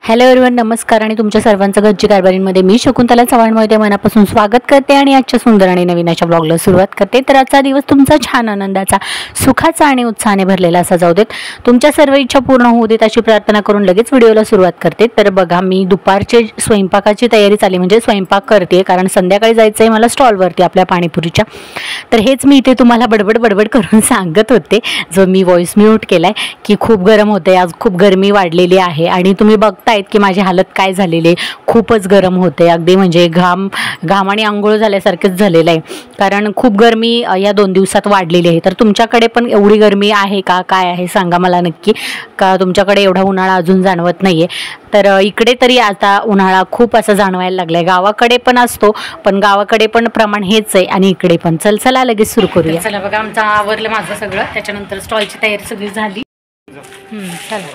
Hello everyone, नमस्कार आणि तुमच्या सर्वांचं घरची कारभारीमध्ये मी शकुंतला चव्हाण मोहिते मनापासून स्वागत करते आणि आजच्या सुंदर आणि नवीन अशा ब्लॉगला सुरुवात करते। तर आजचा दिवस तुमचा छान आनंदाचा, सुखाचा आणि उत्साहाने भरलेला असा जाऊ देत। तुमच्या सर्व इच्छा पूर्ण होऊ देत अशी प्रार्थना करून लगेच व्हिडिओला सुरुवात करते। तर बघा, मी दुपारचे स्वयंपाकाची तयारी चालली, म्हणजे स्वयंपाक करते कारण संध्याकाळी जायचं आहे मला स्टॉलवरती आपल्या पाणीपुरीच्या। तर हेच मी इथे तुम्हाला बडबड करून सांगत होते, जो मी व्हॉइस म्यूट केलाय की खूप गरम होते, आज खूप गरमी वाढलेली आहे आणि तुम्ही बघतायत की माझी हालत काय झालेली, खूपच गरम होते, अगदी म्हणजे घामाने आंघोळ झाल्यासारखंच झालेलं आहे, कारण खूप गरमी या 2 दिवसात वाढलेली आहे। तर तुमच्याकडे पण एवढी गरमी आहे का, काय आहे सांगा मला नक्की, का तुमच्याकडे एवढा उन्हाळा अजून जाणवत नाहीये। तर इकडे तरी आता उन्हाळा खूप असं जाणवायला लागलाय, गावाकडे पण असतो पण गावाकडे पण प्रमाण हेच आहे आणि इकडे पण। चला लगेच सुरू करूया। चला बघा, आमचं आवरलं माझं सगळं, त्याच्यानंतर स्टॉलची तयारी सगळी झाली। चला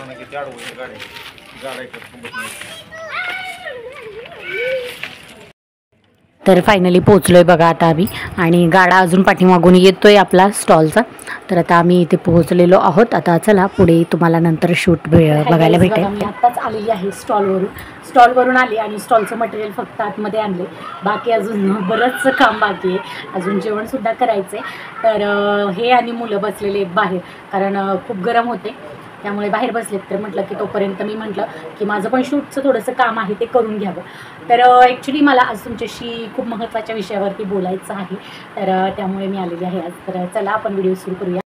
तर फायनली पोहोचलोय बघा आता आम्ही, आणि गाडा अजून पाठीमागून येतोय आपला स्टॉलचा। तर आता आम्ही इथे पोहोचलेलो आहोत। आता चला पुढे तुम्हाला नंतर शूट बघायला भेटेल। मी आत्ताच आलेली आहे स्टॉलवरून आली आणि स्टॉलचं मटेरियल फक्त आतमध्ये आणले, बाकी अजून बरंच काम बाकी आहे, अजून जेवणसुद्धा करायचं आहे। तर हे आणि मुलं बसलेले बाहेर, कारण खूप गरम होते त्यामुळे बाहेर बसलेत। तर म्हटलं की तोपर्यंत मी म्हटलं की माझं पण शूटचं थोडंसं काम आहे ते करून घ्यावं। तर ॲक्च्युली मला आज तुमच्याशी खूप महत्त्वाच्या विषयावरती बोलायचं आहे, तर त्यामुळे मी आलेली आहे आज। तर चला आपण व्हिडिओ सुरू करूया।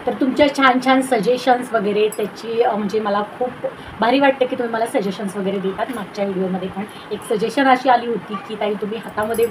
तर तुमच्या छान छान सजेशन्स वगैरे त्याची म्हणजे मला खूप भारी वाटतं की तुम्ही मला सजेशन्स वगैरे देतात। मागच्या व्हिडिओमध्ये पण एक सजेशन अशी आली होती की ताई तुम्ही हातामध्ये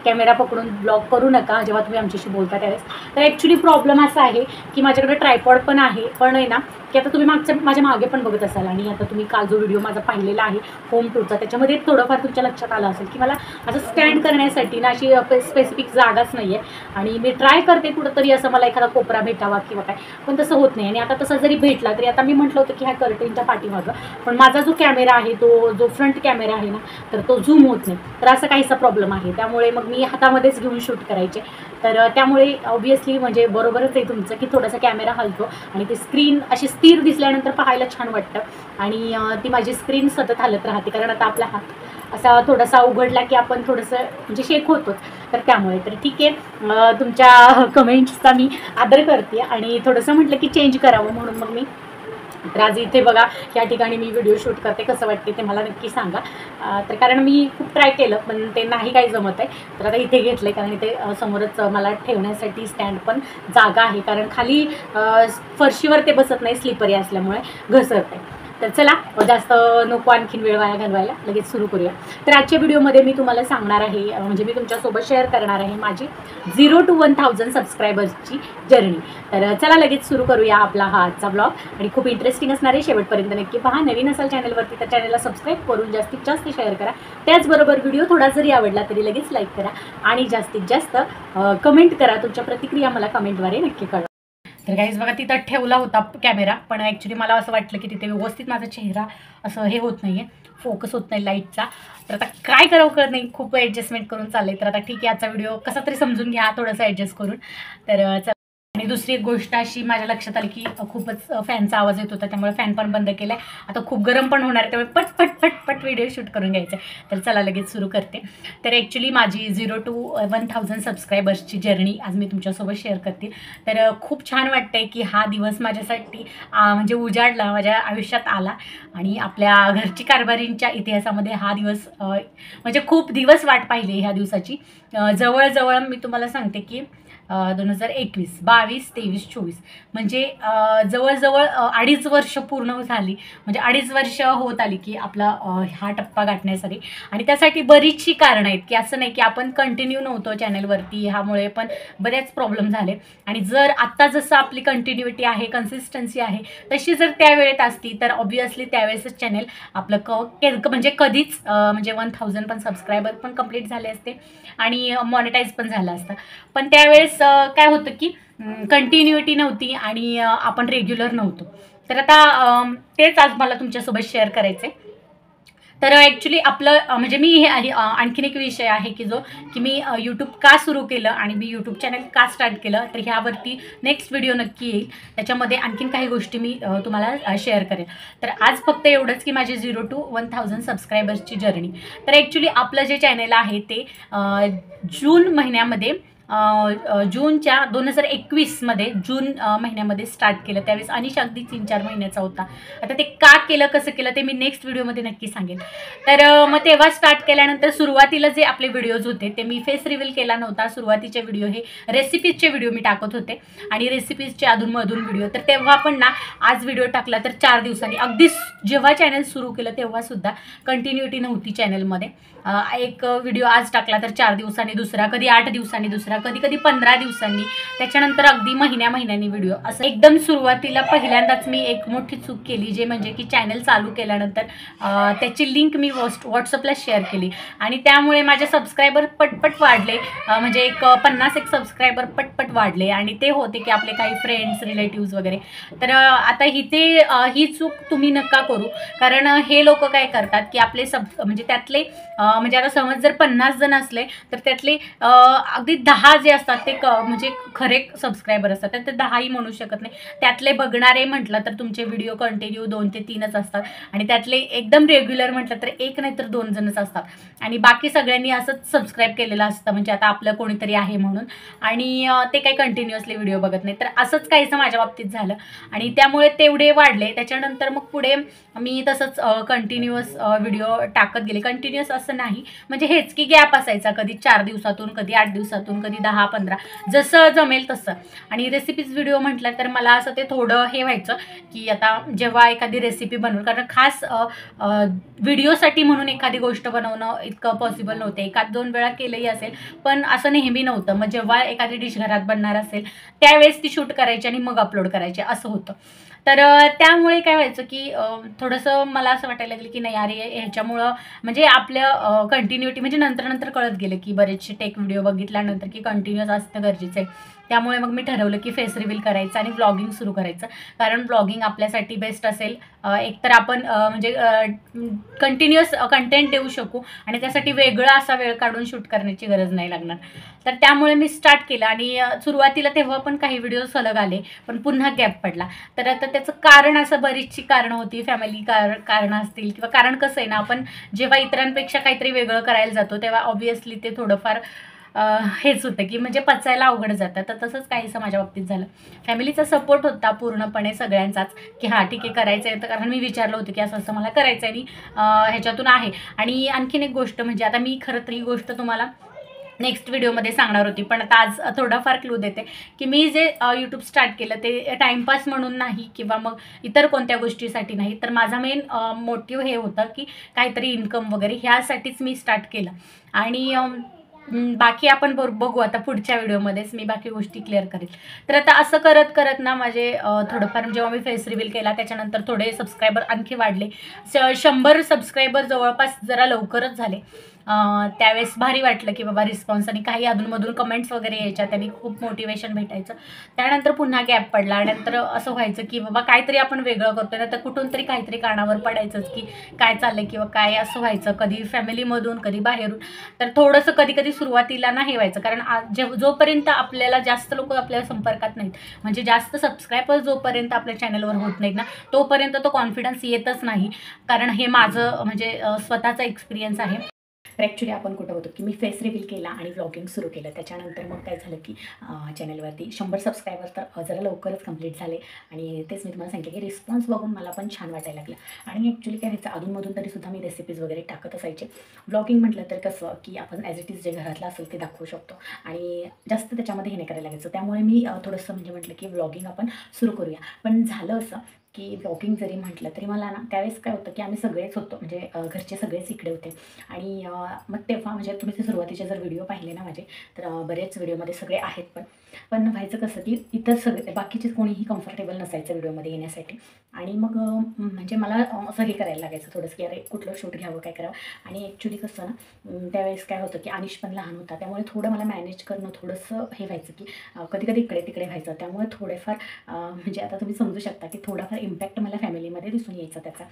कॅमेरा पकडून ब्लॉग करू नका जेव्हा तुम्ही आमच्याशी बोलता त्यावेळेस। तर ॲक्च्युली प्रॉब्लेम असा आहे की माझ्याकडे ट्रायपॉड पण आहे, पण आहे ना की आता तुम्ही माझ्या मागे पण बघत असाल, आणि आता तुम्ही काल जो व्हिडिओ माझा पाहिलेला आहे होम टूरचा, त्याच्यामध्ये थोडंफार तुमच्या लक्षात आलं असेल की मला असं स्टँड करण्यासाठी ना अशी स्पेसिफिक जागाच नाही आहे, आणि मी ट्राय करते कुठंतरी असं मला एखादा कोपरा भेटावा किंवा काय, पण तसं होत नाही। आणि आता तसा जरी भेटला तरी आता मी म्हटलं होतं की ह्या कर्टेनच्या पाठीमागं, पण माझा जो कॅमेरा आहे तो जो फ्रंट कॅमेरा आहे ना, तर तो झूम होत नाही, तर असा काहीसा प्रॉब्लेम आहे। त्यामुळे मग मी हातामध्येच घेऊन शूट करायचे। तर त्यामुळे ऑब्व्हियसली म्हणजे बरोबरच आहे तुमचं की थोडासा कॅमेरा हलतो आणि ती स्क्रीन अशी स्थिर दिसल्यानंतर पाहायला छान वाटतं, आणि ती माझी स्क्रीन सतत हालत राहते, कारण आता आपला हात असा थोडासा उघडला की आपण थोडंसं म्हणजे शेक होतोच। तर त्यामुळे तर ठीक आहे, तुमच्या कमेंट्सचा मी आदर करते आणि थोडंसं म्हटलं की चेंज करावं म्हणून मग मी तर आज इथे बघा या ठिकाणी मी व्हिडिओ शूट करते, कसं वाटते ते मला नक्की सांगा। तर कारण मी खूप ट्राय केलं पण ते नाही काही जमत आहे, तर आता इथे घेतलं आहे, कारण इथे समोरच मला ठेवण्यासाठी स्टँड पण जागा आहे, कारण खाली फरशीवर ते बसत नाही, स्लिपरी असल्यामुळे घसरत आहे। तर चला जास्त नको आणखीन वेळ वाया घालवायला, लगेच सुरू करूया। तर आजच्या व्हिडिओमध्ये मी तुम्हाला सांगणार आहे, म्हणजे मी तुमच्यासोबत शेअर करणार आहे माझी 0 to 1000 सबस्क्रायबर्सची जर्नी। तर चला लगेच सुरू करूया आपला हा आजचा ब्लॉग, आणि खूप इंटरेस्टिंग असणार आहे, शेवटपर्यंत नक्की पहा। नवीन असाल चॅनलवरती तर चॅनलला सबस्क्राईब करून जास्तीत जास्त शेअर करा, त्याचबरोबर व्हिडिओ थोडा जरी आवडला तरी लगेच लाईक करा आणि जास्तीत जास्त कमेंट करा, तुमच्या प्रतिक्रिया मला कमेंटद्वारे नक्की कळवा। तर गाईज बघा, तिथं ठेवला होता कॅमेरा, पण ॲक्च्युली मला असं वाटलं की तिथे व्यवस्थित माझा चेहरा असं हे होत नाही आहे, फोकस होत नाही लाईटचा। तर आता काय करावं कळत नाही, खूप ॲडजस्टमेंट करून चालले। तर आता ठीक आहे, आजचा व्हिडिओ कसा तरी समजून घ्या थोडंसं ॲडजस्ट करून। तर चला, आणि दुसरी एक गोष्ट अशी माझ्या लक्षात आली की खूपच फॅनचा आवाज येत होता, त्यामुळे फॅन पण बंद केला आहे। आता खूप गरम पण होणार आहे, त्यामुळे पट व्हिडिओ शूट करून घ्यायचं आहे। तर चला लगेच सुरू करते। तर ॲक्च्युली माझी 0 to 1000 सबस्क्रायबर्सची जर्नी आज मी तुमच्यासोबत शेअर करते। तर खूप छान वाटतं आहे की हा दिवस माझ्यासाठी म्हणजे उजाडला, माझ्या आयुष्यात आला, आणि आपल्या घरची कारभारींच्या इतिहासामध्ये हा दिवस म्हणजे खूप दिवस वाट पाहिली ह्या दिवसाची। जवळजवळ मी तुम्हाला सांगते की 2021, 22, 23, 24 म्हणजे जवळजवळ 2.5 वर्ष पूर्ण झाली, म्हणजे 2.5 वर्ष होत आली की आपला हा टप्पा गाठण्यासाठी। आणि त्यासाठी बरीचशी कारणं आहेत, की असं नाही की आपण कंटिन्यू नव्हतो चॅनलवरती, ह्यामुळे पण बरेच प्रॉब्लेम झाले। आणि जर आत्ता जसं आपली कंटिन्युटी आहे, कन्सिस्टन्सी आहे, तशी जर त्यावेळेत असती तर ऑब्व्हियसली त्यावेळेसच चॅनल आपलं म्हणजे कधीच म्हणजे 1000 पण सबस्क्रायबर पण कंप्लीट झाले असते आणि मॉनिटाईज पण झालं असतं। पण त्यावेळेस काय होतं की कंटिन्युटी नव्हती आणि आपण रेग्युलर नव्हतो। तर आता तेच आज मला तुमच्यासोबत शेअर करायचं आहे। तर ॲक्च्युली आपलं म्हणजे मी हे आणखीन एक विषय आहे की मी यूट्यूब का सुरू केलं आणि मी यूट्यूब चॅनल का स्टार्ट केलं, तर ह्यावरती नेक्स्ट व्हिडिओ नक्की येईल. त्याच्यामध्ये आणखीन काही गोष्टी मी तुम्हाला शेअर करेन. तर आज फक्त एवढंच की माझे 0 to 1000 सबस्क्रायबर्सची जर्नी. तर ॲक्च्युली आपलं जे चॅनल आहे ते जून महिन्यामध्ये जूनच्या 2021मध्ये जून महिन्यामध्ये स्टार्ट केलं. त्यावेळेस अनिश अगदी 3-4 महिन्याचा होता. आता ते का केलं, कसं केलं ते मी नेक्स्ट व्हिडिओमध्ये नक्की सांगेन. तर मग तेव्हा स्टार्ट केल्यानंतर सुरुवातीला जे आपले व्हिडिओज होते ते मी फेस रिव्हील केला नव्हता. सुरुवातीचे व्हिडिओ हे रेसिपीजचे व्हिडिओ मी टाकत होते आणि रेसिपीजचे अधूनमधून व्हिडिओ. तर तेव्हा पण ना आज व्हिडिओ टाकला तर 4 दिवसांनी, अगदी जेव्हा चॅनल सुरू केलं तेव्हासुद्धा कंटिन्युटी नव्हती चॅनलमध्ये. एक व्हिडिओ आज टाकला तर 4 दिवसांनी दुसरा, कधी 8 दिवसांनी दुसरा, कधी 15 दिवसांनी, त्याच्यानंतर अगदी महिन्यानी व्हिडिओ. असं एकदम सुरुवातीला पहिल्यांदाच मी एक मोठी चूक केली, जे म्हणजे की चॅनल चालू केल्यानंतर त्याची लिंक मी व्हॉट्सअपला शेअर केली आणि त्यामुळे माझे सबस्क्रायबर पटपट वाढले. म्हणजे एक 50 सबस्क्रायबर पटपट वाढले आणि ते होते की आपले काही फ्रेंड्स, रिलेटिव्स वगैरे. तर आता ही चूक तुम्ही नका करू, कारण हे लोक काय करतात की आपले म्हणजे त्यातले म्हणजे आता समज जर 50 जण असले तर त्यातले अगदी 10 जे असतात ते म्हणजे खरे सबस्क्रायबर असतात. तर ते 10ही म्हणू शकत नाही. त्यातले बघणारे म्हटलं तर तुमचे व्हिडिओ कंटिन्यू 2 ते 3च असतात आणि त्यातले एकदम रेग्युलर म्हटलं तर 1 नाही तर 2 जणच असतात आणि बाकी सगळ्यांनी असंच सबस्क्राईब केलेलं असतं, म्हणजे आता आपलं कोणीतरी आहे म्हणून, आणि ते काही कंटिन्युअसली व्हिडिओ बघत नाही. तर असंच काहीसं माझ्या बाबतीत झालं आणि त्यामुळे तेवढे वाढले. त्याच्यानंतर मग पुढे मी तसंच कंटिन्युअस व्हिडिओ टाकत गेले. कंटिन्युअस असं नाही, म्हणजे हेच की गॅप असायचा, कधी 4 दिवसातून, कधी 8 दिवसातून, कधी 10-15, जसं जमेल तसं. आणि रेसिपीज व्हिडिओ म्हटलं तर मला असं ते थोडं हे व्हायचं की आता जेव्हा एखादी रेसिपी बनवून, कारण खास व्हिडिओसाठी म्हणून एखादी गोष्ट बनवणं इतकं पॉसिबल नव्हतं. 1-2 वेळा केलंही असेल पण असं नेहमी नव्हतं. मग जेव्हा एखादी डिश घरात बनणार असेल त्यावेळेस ती शूट करायची आणि मग अपलोड करायची असं होतं. तर त्यामुळे काय व्हायचं की थोडंसं मला असं वाटायला लागलं की नाही अरे ह्याच्यामुळं म्हणजे आपलं कंटिन्युटी, म्हणजे नंतर कळत गेलं की बरेचसे टेक व्हिडिओ बघितल्यानंतर की कंटिन्युअस असणं गरजेचं आहे. त्यामुळे मग मी ठरवलं की फेस रिव्हील करायचं आणि ब्लॉगिंग सुरू करायचं, कारण ब्लॉगिंग आपल्यासाठी बेस्ट असेल. एकतर आपण म्हणजे कंटिन्युअस कंटेंट देऊ शकू आणि त्यासाठी वेगळा असा वेळ काढून शूट करण्याची गरज नाही लागणार. तर त्यामुळे मी स्टार्ट केलं आणि सुरुवातीला तेव्हा पण काही व्हिडिओ सलग आले पण पुन्हा गॅप पडला. तर आता त्याचं कारण असं, बरीचशी कारणं होती, फॅमिली कारणं असतील किंवा कारण कसं आहे ना, आपण जेव्हा इतरांपेक्षा काहीतरी वेगळं करायला जातो तेव्हा ऑब्व्हियसली ते थोडंफार हेच होतं की म्हणजे पचायला अवघड जातं. तर तसंच काहीसं माझ्या बाबतीत झालं. फॅमिलीचा सपोर्ट होता पूर्णपणे सगळ्यांचाच की हां ठीक आहे करायचं आहे, तर कारण मी विचारलं होतं की असं मला करायचं आहे आणि ह्याच्यातून आहे. आणि आणखीन एक गोष्ट म्हणजे आता मी खरं तर ही गोष्ट तुम्हाला नेक्स्ट व्हिडिओमध्ये सांगणार होती, पण आता आज थोडाफार क्लू देते की मी जे यूट्यूब स्टार्ट केलं ते टाईमपास म्हणून नाही किंवा मग इतर कोणत्या गोष्टीसाठी नाही, तर माझा मेन मोटिव्ह हे होतं की काहीतरी इन्कम वगैरे ह्यासाठीच मी स्टार्ट केलं. आणि बाकी आपण बघू आता पुढच्या व्हिडिओमध्येच मी बाकी गोष्टी क्लिअर करेल. तर आता असं करत ना माझे थोडंफार जेव्हा मी फेस रिव्हील केला त्याच्यानंतर थोडे सबस्क्रायबर आणखी वाढले. 100 सबस्क्रायबर जवळपास जरा लवकरच झाले. त्यावेळेस भारी वाटलं की बाबा रिस्पॉन्स, आणि काही अधूनमधून कमेंट्स वगैरे यायच्या, त्यांनी खूप मोटिवेशन भेटायचं. त्यानंतर पुन्हा गॅप पडला आणि नंतर असं व्हायचं की बाबा काहीतरी आपण वेगळं करतोय ना, तर कुठून तरी काहीतरी कारणावर पडायचंच की काय चाललंय किंवा काय, असं व्हायचं. कधी फॅमिलीमधून, कधी बाहेरून. तर थोडंसं कधी सुरुवातीला ना हे व्हायचं, कारण जोपर्यंत आपल्याला जास्त लोक आपल्या संपर्कात नाहीत, म्हणजे जास्त सबस्क्रायबर जोपर्यंत आपल्या चॅनलवर होत नाहीत ना, तोपर्यंत तो कॉन्फिडन्स येतच नाही. कारण हे माझं म्हणजे स्वतःचा एक्सपिरियन्स आहे. तर ॲक्च्युली आपण कुठं होतो की मी फेस रिव्हील केला आणि व्लॉगिंग सुरू केलं. त्याच्यानंतर मग काय झालं की चॅनलवरती 100 सबस्क्रायबर तर जरा लवकरच कंप्लीट झाले आणि तेच मी तुम्हाला सांगितलं की रिस्पॉन्स बघून मला पण छान वाटायला लागलं. आणि ॲक्च्युली काय व्हायचं, अधूनमधून तरीसुद्धा मी रेसिपीज वगैरे टाकत असायचे. व्लॉगिंग म्हटलं तर कसं की आपण ॲज इट इज जे घरातलं असेल ते दाखवू शकतो आणि जास्त त्याच्यामध्ये हे नाही करायला लागायचं. त्यामुळे मी थोडंसं म्हणजे म्हटलं की व्लॉगिंग आपण सुरू करूया. पण झालं असं की ब्लॉगिंग जरी म्हटलं तरी मला ना त्यावेळेस काय होतं की आम्ही सगळेच होतो, म्हणजे घरचे सगळेच इकडे होते. आणि मग तेव्हा म्हणजे तुम्ही ते सुरुवातीचे जर व्हिडिओ पाहिले ना माझे, तर बरेच व्हिडिओमध्ये सगळे आहेत. पण व्हायचं कसं की इतर सगळे बाकीचे कोणीही कम्फर्टेबल नसायचं व्हिडिओमध्ये येण्यासाठी. आणि मग म्हणजे मला असं हे करायला लागायचं थोडंसं की अरे कुठलं शूट घ्यावं, काय करावं. आणि ॲक्च्युली कसं ना त्यावेळेस काय होतं की अनिश पण लहान होता, त्यामुळे थोडं मला मॅनेज करणं थोडंसं हे व्हायचं की कधी कधी इकडे तिकडे व्हायचं. त्यामुळे थोडेफार म्हणजे आता तुम्ही समजू शकता की थोडाफार इम्पॅक्ट मला फॅमिलीमध्ये दिसून यायचा त्याचा,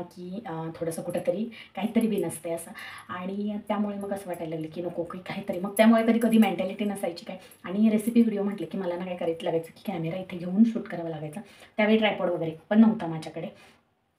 की थोडंसं कुठंतरी काहीतरी बिनसते असं. आणि त्यामुळे मग असं वाटायला लागलं की नको की काहीतरी, मग त्यामुळे कधी कधी मेंटॅलिटी नसायची काय. आणि रेसिपी व्हिडिओ म्हटलं की मला ना काय करायचं लागायचं की कॅमेरा इथे घेऊन शूट करावा लागायचा. त्यावेळी ट्रायपॉड वगैरे पण नव्हता माझ्याकडे.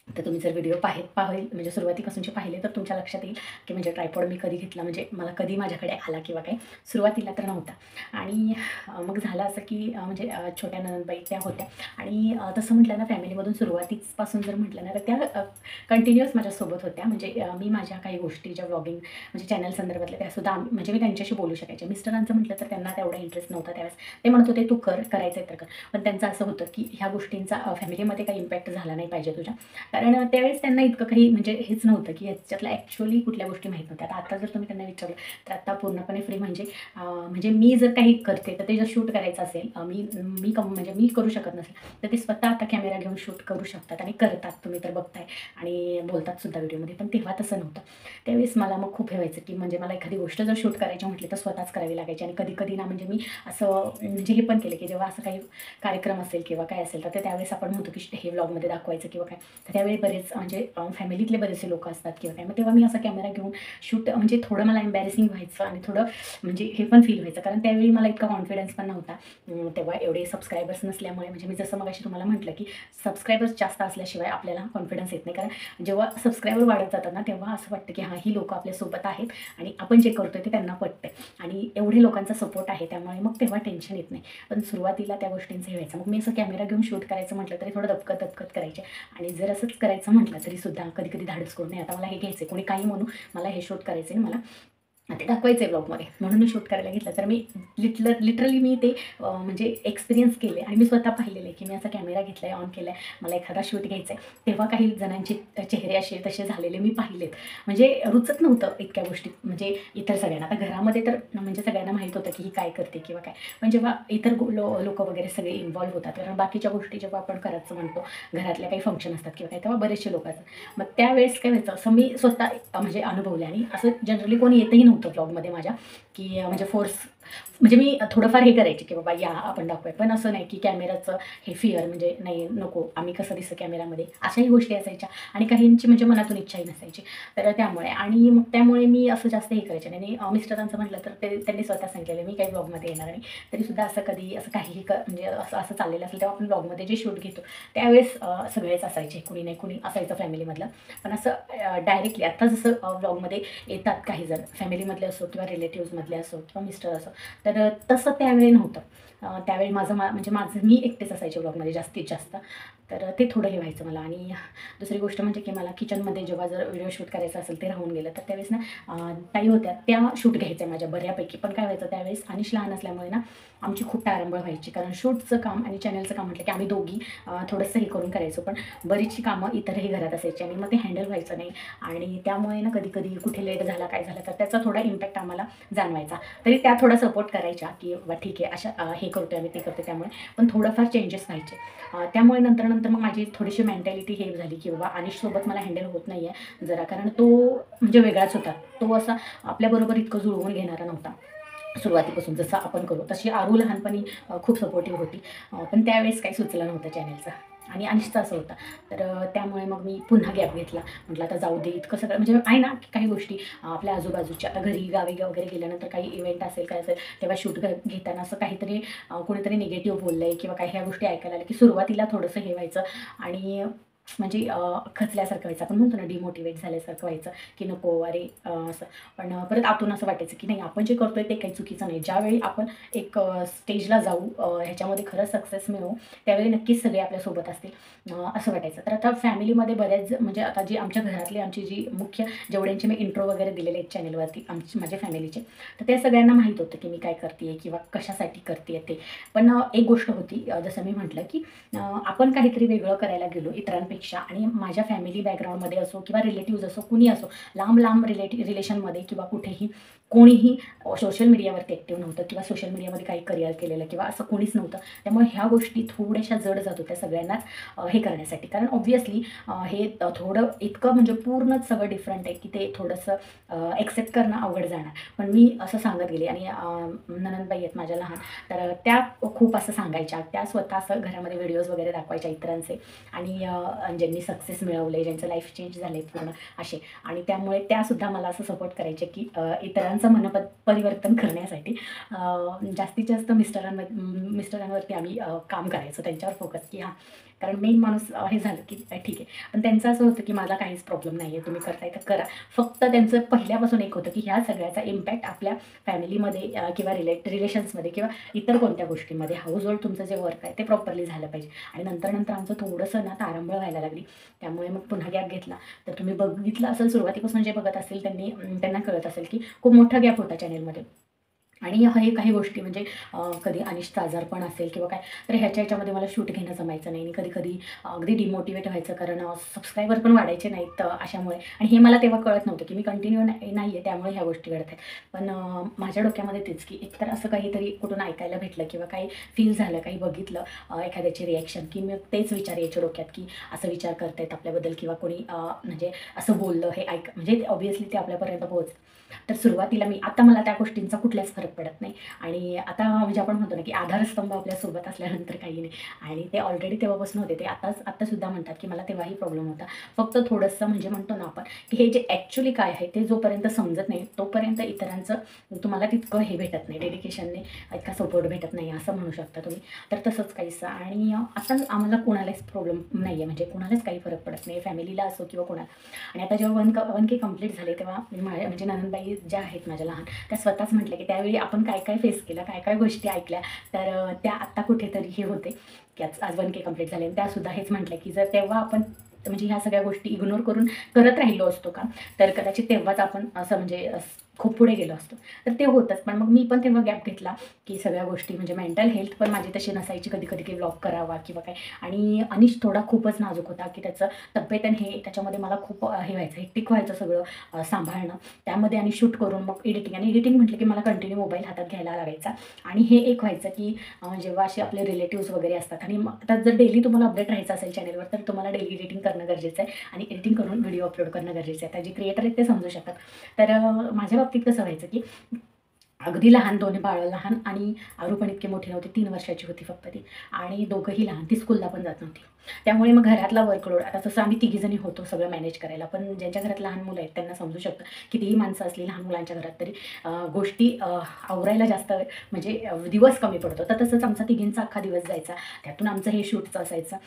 तर तुम्ही जर व्हिडिओ पाहिल म्हणजे सुरुवातीपासूनचे पाहिले तर तुमच्या लक्षात येईल की म्हणजे ट्रायपॉड मी कधी घेतला, म्हणजे मला कधी माझ्याकडे आला किंवा काय. सुरुवातीला तर नव्हता. आणि मग झालं असं की म्हणजे छोट्या नणंदबाई त्या होत्या. आणि तसं म्हटलं ना फॅमिलीमधून सुरुवातीपासून जर म्हटलं ना तर त्या कंटिन्युअस माझ्यासोबत होत्या. म्हणजे मी माझ्या काही गोष्टी ज्या व्लॉगिंग म्हणजे चॅनल संदर्भातल्या त्यासुद्धा म्हणजे मी त्यांच्याशी बोलू शकायचे. मिस्टरांचं म्हटलं तर त्यांना तेवढा इंटरेस्ट नव्हता त्यावेळेस. ते म्हणत होते तू करायचं आहे तर कर. पण त्यांचं असं होतं की ह्या गोष्टींचा फॅमिलीमध्ये काही इम्पॅक्ट झाला नाही पाहिजे तुझ्या. कारण त्यावेळेस त्यांना इतकं काही म्हणजे हेच नव्हतं की ह्याच्यातल्या ॲक्च्युअली कुठल्या गोष्टी माहीत नव्हत्या. आता जर तुम्ही त्यांना विचारलं तर आता पूर्णपणे फ्री म्हणजे मी जर काही करते तर ते जर शूट करायचं असेल म्हणजे मी करू शकत नसेल तर ते स्वतः आता कॅमेरा घेऊन शूट करू शकतात आणि करतात. तुम्ही तर बघताय आणि बोलतात सुद्धा व्हिडिओमध्ये. पण तेव्हा तसं नव्हतं. त्यावेळेस मला मग खूप हे व्हायचं की म्हणजे मला एखादी गोष्ट जर शूट करायची म्हटली तर स्वतःच करावी लागायची. आणि कधी कधी ना म्हणजे मी असं म्हणजे हे पण केलं की जेव्हा असं काही कार्यक्रम असेल किंवा काय असेल तर त्यावेळेस आपण म्हणतो की हे व्लॉगमध्ये दाखवायचं किंवा काय. तर त्यावेळी बरेच म्हणजे फॅमिलीतले बरेचसे लोक असतात किंवा काय. मग तेव्हा मी असा कॅमेरा घेऊन शूट म्हणजे थोडं मला एम्बॅरेसिंग व्हायचं आणि थोडं म्हणजे हे पण फील व्हायचं. कारण त्यावेळी मला इतका कॉन्फिडन्स पण नव्हता. तेव्हा एवढे सबस्क्रायबर्स नसल्यामुळे म्हणजे मी जसं मगाशी तुम्हाला म्हटलं की सबस्क्रायबर्स जास्त असल्याशिवाय आपल्याला कॉन्फिडन्स येत नाही. कारण जेव्हा सबस्क्रायबर वाढत जातात ना तेव्हा असं वाटतं की हां ही लोकं आपल्यासोबत आहेत आणि आपण जे करतोय ते त्यांना पटतंय आणि एवढे लोकांचा सपोर्ट आहे. त्यामुळे मग तेव्हा टेन्शन येत नाही. पण सुरुवातीला त्या गोष्टींचं हे व्हायचं. मग मी असं कॅमेरा घेऊन शूट करायचं म्हटलं तरी थोडं दबकत करायचे. आणि जर असंच करायचं म्हटलं तरीसुद्धा कधी कधी धाडस करून नाही आता मला हे घ्यायचं कोणी काही म्हणू मला हे शूट करायचं आहे मला ते दाखवायचं आहे ब्लॉगमध्ये म्हणून मी शूट करायला घेतलं. तर मी लिटरली मी ते म्हणजे एक्सपिरियन्स केले आणि मी स्वतः पाहिलेलं आहे की मी असा कॅमेरा घेतला आहे ऑन केला आहे मला एखादा शूट घ्यायचा आहे. तेव्हा काही जणांचे चेहरे असे तसे झालेले मी पाहिलेत. म्हणजे रुचत नव्हतं इतक्या गोष्टी म्हणजे इतर सगळ्यांना. आता घरामध्ये तर म्हणजे सगळ्यांना माहीत होतं की ही काय करते किंवा काय. पण जेव्हा इतर लोक वगैरे सगळे इन्व्हॉल्व्ह होतात कारण बाकीच्या गोष्टी जेव्हा आपण करायचं म्हणतो घरातल्या काही फंक्शन असतात किंवा काय तेव्हा बरेचसे लोक असतात. मग त्यावेळेस काय व्हायचं असं मी स्वतः म्हणजे अनुभवले. आणि असं जनरली कोणी येतही नव्हतं ब्लॉगमध्ये माझ्या की म्हणजे फोर्स म्हणजे मी थोडंफार हे करायचे की बाबा या आपण दाखवूया. पण असं नाही की कॅमेराचं हे फिअर म्हणजे नाही नको आम्ही कसं दिसतं कॅमेरामध्ये अशाही गोष्टी असायच्या. आणि काहींची म्हणजे मनातून इच्छाही नसायची. तर त्यामुळे आणि मग त्यामुळे मी असं जास्त हे करायचे नाही. आणि मिस्टरांचं म्हटलं तर त्यांनी स्वतः सांगितलेलं मी काही ब्लॉगमध्ये येणार नाही. तरीसुद्धा असं कधी असं काहीही म्हणजे असं चाललेलं असेल तेव्हा आपण ब्लॉगमध्ये जे शूट घेतो त्यावेळेस सगळेच असायचे कुणी नाही कुणी असायचं फॅमिलीमधलं. पण असं डायरेक्टली आता जसं ब्लॉगमध्ये येतात काही जण फॅमिलीमधले असो किंवा रिलेटिव्समधले असो किंवा मिस्टर असो तर तसं त्यावेळी नव्हतं. त्यावेळी माझं मी एकटेच असायचे ब्लॉगमध्ये जास्तीत जास्त. तर ते थोडं हे व्हायचं मला. आणि दुसरी गोष्ट म्हणजे की मला किचनमध्ये जेव्हा जर व्हिडिओ शूट करायचा असेल ते राहून गेलं तर त्यावेळेस ना ताई होत्या त्या शूट घ्यायच्या माझ्या बऱ्यापैकी. पण काय व्हायचं त्यावेळेस अनिश लहान असल्यामुळे ना आमची खूप तारांबळ व्हायची. कारण शूटचं काम आणि चॅनलचं काम म्हटलं की आम्ही दोघी थोडंसं हे करून करायचो. पण बरीचशी कामं इतरही घरात असायची आणि मग ते हँडल व्हायचं नाही. आणि त्यामुळे ना कधी कधी कुठे लेट झाला काय झालं तर त्याचा थोडा इम्पॅक्ट आम्हाला जाणवायचा. तरी त्या थोडा सपोर्ट करायच्या की बा ठीक आहे अशा हे करतो आम्ही ते करतो. त्यामुळे पण थोडंफार चेंजेस व्हायचे. त्यामुळे नंतर मग माझी थोडीशी मेंटॅलिटी हे झाली की बाबा अनिशसोबत मला हँडल होत नाही आहे जरा. कारण तो म्हणजे वेगळाच होता. तो असा आपल्याबरोबर इतकं जुळवून घेणारा नव्हता सुरुवातीपासून. जसं आपण करू तशी आरू लहानपणी खूप सपोर्टिव्ह होती. पण त्यावेळेस काही सुचलं नव्हतं चॅनलचं. आणि अनिशचं असं होतं. तर त्यामुळे मग मी पुन्हा गॅप घेतला. म्हटलं आता जाऊ दे इतकं सगळं म्हणजे आहे ना की काही गोष्टी आपल्या आजूबाजूच्या आता घरी गावी वगैरे गेल्यानंतर काही इव्हेंट असेल काय असेल तेव्हा शूट घेताना असं काहीतरी कोणीतरी निगेटिव्ह बोललं आहे किंवा काही ह्या गोष्टी ऐकायला आल्या की सुरुवातीला थोडंसं हे व्हायचं. आणि म्हणजे खचल्यासारखं व्हायचं. आपण म्हणतो ना डिमोटिवेट झाल्यासारखं व्हायचं की नको अरे असं. पण परत आतून असं वाटायचं की नाही आपण जे करतोय ते काही चुकीचं नाही. ज्यावेळी आपण एक स्टेजला जाऊ ह्याच्यामध्ये खरंच सक्सेस मिळवू त्यावेळी नक्कीच सगळे आपल्यासोबत असतील असं वाटायचं. तर आता फॅमिलीमध्ये बऱ्याच म्हणजे आता जी आमच्या घरातली आमची जी मुख्य जेवढ्यांचे मी इंट्रो वगैरे दिलेले आहेत चॅनलवरती माझ्या फॅमिलीचे तर त्या सगळ्यांना माहीत होतं की मी काय करते आहे किंवा कशासाठी करते आहे ते. पण एक गोष्ट होती जसं मी म्हटलं की आपण काहीतरी वेगळं करायला गेलो इतरांपेक्षा माझ्यापेक्षा आणि माझ्या फॅमिली बॅकग्राऊंडमध्ये असो किंवा रिलेटिव्ज असो, कुणी असो, लांब लांब रिलेशनमध्ये किंवा कुठेही कोणीही सोशल मीडियावरती ॲक्टिव्ह नव्हतं किंवा सोशल मीडियामध्ये काही करिअर केलेलं किंवा असं कोणीच नव्हतं. त्यामुळे ह्या गोष्टी थोड्याशा जड जात होत्या सगळ्यांनाच हे करण्यासाठी. कारण ऑब्व्हियसली हे थोडं इतकं म्हणजे पूर्णच सगळं डिफरंट आहे की ते थोडंसं ॲक्सेप्ट करणं अवघड जाणार. पण मी असं सांगत गेले आणि नणंदबाई आहेत माझ्या लहान, तर त्या खूप असं सांगायच्या. त्या स्वतः असं घरामध्ये व्हिडिओज वगैरे दाखवायच्या इतरांचे आणि ज्यांनी सक्सेस मिळवले, ज्यांचं लाईफ चेंज झाले पूर्ण असे. आणि त्यामुळे त्यासुद्धा मला असं सपोर्ट करायचे की इतरांचं परिवर्तन करण्यासाठी जास्तीत जास्त मिस्टरांवरती आम्ही काम करायचो, त्यांच्यावर फोकस की हां, कारण मेन माणूस हे झालं की ठीक आहे. पण त्यांचं असं होतं की मला काहीच प्रॉब्लेम नाही आहे, तुम्ही करताय तर करा. फक्त त्यांचं पहिल्यापासून एक होतं की ह्या सगळ्याचा इम्पॅक्ट आपल्या फॅमिलीमध्ये किंवा रिलेशन्समध्ये किंवा इतर कोणत्या गोष्टींमध्ये हाऊसहोल्ड तुमचं जे वर्क आहे ते प्रॉपरली झालं पाहिजे. आणि नंतर आमचं थोडंसं ना तारंबळ व्हायला लागली. त्यामुळे मग पुन्हा गॅप घेतला. तर तुम्ही बघितलं असेल सुरुवातीपासून जे बघत असेल त्यांना कळत असेल की खूप मोठा गॅप होता चॅनेलमध्ये. आणि हे काही गोष्टी म्हणजे कधी अनिष्ट आजारपण असेल किंवा काय, तर ह्याच्यामध्ये मला शूट घेणं जमायचं नाही आणि कधी अगदी डिमोटिवेट व्हायचं, कारण सबस्क्रायबर पण वाढायचे नाहीत अशामुळे. आणि हे मला तेव्हा कळत नव्हतं की मी कंटिन्यू नाही आहे, त्यामुळे ह्या गोष्टी घडत आहेत. पण माझ्या डोक्यामध्ये तेच की एकतर असं काहीतरी कुठून ऐकायला भेटलं किंवा काही फील झालं, काही बघितलं एखाद्याची रिॲक्शन, की मग तेच विचार यायच्या डोक्यात की असं विचार करतायत आपल्याबद्दल किंवा कोणी म्हणजे असं बोललं हे म्हणजे ऑब्व्हियसली ते आपल्यापर्यंत पोहोचतं. तर सुरुवातीला आता मला त्या गोष्टींचा कुठलाच फरक पडत नाही. आणि आता म्हणजे आपण म्हणतो ना की आधारस्तंभ आपल्यासोबत असल्यानंतर काही नाही. आणि ते ऑलरेडी तेव्हापासून होते. ते आत्तासुद्धा म्हणतात की मला तेव्हाही प्रॉब्लेम होता. फक्त थोडंसं म्हणजे म्हणतो ना आपण की हे जे ॲक्च्युली काय आहे ते जोपर्यंत समजत नाही तोपर्यंत इतरांचं तुम्हाला तितकं हे भेटत नाही, डेडिकेशनने इतका सपोर्ट भेटत नाही असं म्हणू शकता तुम्ही. तर तसंच काहीसं. आणि आता आम्हाला कोणालाच प्रॉब्लेम नाही आहे, म्हणजे कोणालाच काही फरक पडत नाही, फॅमिलीला असो किंवा कोणाला. आणि आता जेव्हा 1K कंप्लीट झाले तेव्हा माझ्या म्हणजे नणंदबाई ज्या आहेत माझ्या लहान, त्या स्वतःच म्हटल्या की त्यावेळी आपण काय काय फेस केलं, काय काय गोष्टी ऐकल्या, तर त्या आत्ता कुठेतरी हे होते की आज 1K कंप्लीट झाले. आणि त्यासुद्धा हेच म्हटल्या की जर तेव्हा आपण म्हणजे ह्या सगळ्या गोष्टी इग्नोर करून करत राहिलो असतो का, तर कदाचित तेव्हाच आपण असं म्हणजे खूप पुढे गेलो असतो. तर ते होतंच. पण मग मी पण तेव्हा गॅप घेतला की सगळ्या गोष्टी म्हणजे मेंटल हेल्थ पण माझी तशी नसायची, कधी की व्लॉग करावा किंवा काय. आणि अनिश थोडा खूपच नाजूक होता की त्याचं तब्येत आणि हे त्याच्यामध्ये मला खूप हे व्हायचं, हेक्टिक व्हायचं सगळं सांभाळणं. त्यामध्ये आणि शूट करून मग एडिटिंग म्हटलं की मला कंटिन्यू मोबाईल हातात घ्यायला लागायचा. आणि हे एक व्हायचं की जेव्हा असे आपले रिलेटिव्स वगैरे असतात आणि मग आता जर डेली तुम्हाला अपडेट राहायचं असेल चॅनलवर, तर तुम्हाला डेली एडिटिंग करणं गरजेचं आहे आणि एडिटिंग करून व्हिडिओ अपलोड करणं गरजेचं आहे. आता जे क्रिएटर आहेत ते समजू शकतात. तर माझ्या बाबतीत कसं व्हायचं की अगदी लहान, दोन्ही बाळं लहान आणि आरू पण इतकी मोठी नव्हती, 3 वर्षाची होती फक्त ती. आणि दोघंही लहान, ती स्कूलला पण जात नव्हती. त्यामुळे मग घरातला वर्कलोड, आता तसं आम्ही तिघीजणी होतो सगळं मॅनेज करायला. पण ज्यांच्या घरात लहान मुलं आहेत त्यांना समजू शकतं, कितीही माणसं असली लहान मुलांच्या घरात तरी गोष्टी आवरायला जास्त म्हणजे दिवस कमी पडतो. तर तसंच आमचा तिघींचा अख्खा दिवस जायचा. त्यातून आमचं हे शूटचं असायचं.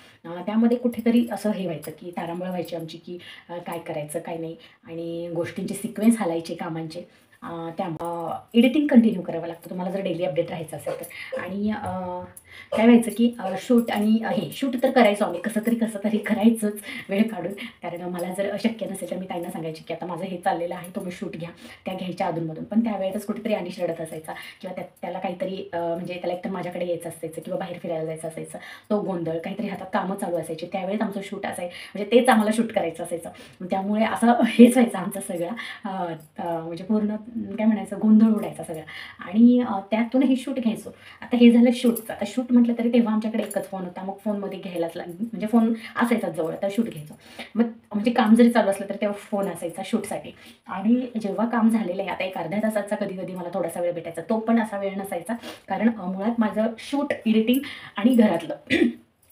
त्यामध्ये कुठेतरी असं हे व्हायचं की तारांबळ व्हायची आमची की काय करायचं, काय नाही. आणि गोष्टींचे सिक्वेन्स हालायचे कामांचे. एडिटिंग कंटिन्यू करावं लागतं तुम्हाला जर डेली अपडेट राहायचं असेल तर. आणि काय व्हायचं की शूट आणि हे शूट तर करायचो आम्ही कसं तरी करायचंच वेळ काढून. कारण मला जर शक्य नसेल तर मी ताईंना सांगायची की आता माझं हे चाललेलं आहे, तुम्ही शूट घ्या. त्या घ्यायच्या अधूनमधून. पण त्यावेळेतच कुठेतरी अनिश रडत असायचा किंवा त्याला काहीतरी म्हणजे त्याला एकतर माझ्याकडे यायचं असायचं किंवा बाहेर फिरायला जायचं असायचं. तो गोंधळ, काहीतरी हातात कामं चालू असायची. त्यावेळेस आमचं शूट असायचं, म्हणजे तेच आम्हाला शूट करायचं असायचं. त्यामुळे असं हेच व्हायचं आमचं सगळं म्हणजे पूर्ण काय म्हणायचं गोंधळ उडायचा सगळा. आणि त्यातूनही शूट घ्यायचो. आता हे झालं शूटचं. आता शूट म्हटलं तरी तेव्हा आमच्याकडे एकच फोन होता. मग फोनमध्ये घ्यायलाच म्हणजे फोन असायचाच जवळ, तर शूट घ्यायचो. मग म्हणजे काम जरी चालू असलं तर तेव्हा फोन असायचा शूटसाठी. आणि जेव्हा काम झालेलं आहे आता एक अर्ध्या तासाचा कधी मला थोडासा वेळ भेटायचा, तो पण असा वेळ नसायचा. कारण मुळात माझं शूट, एडिटिंग आणि घरातलं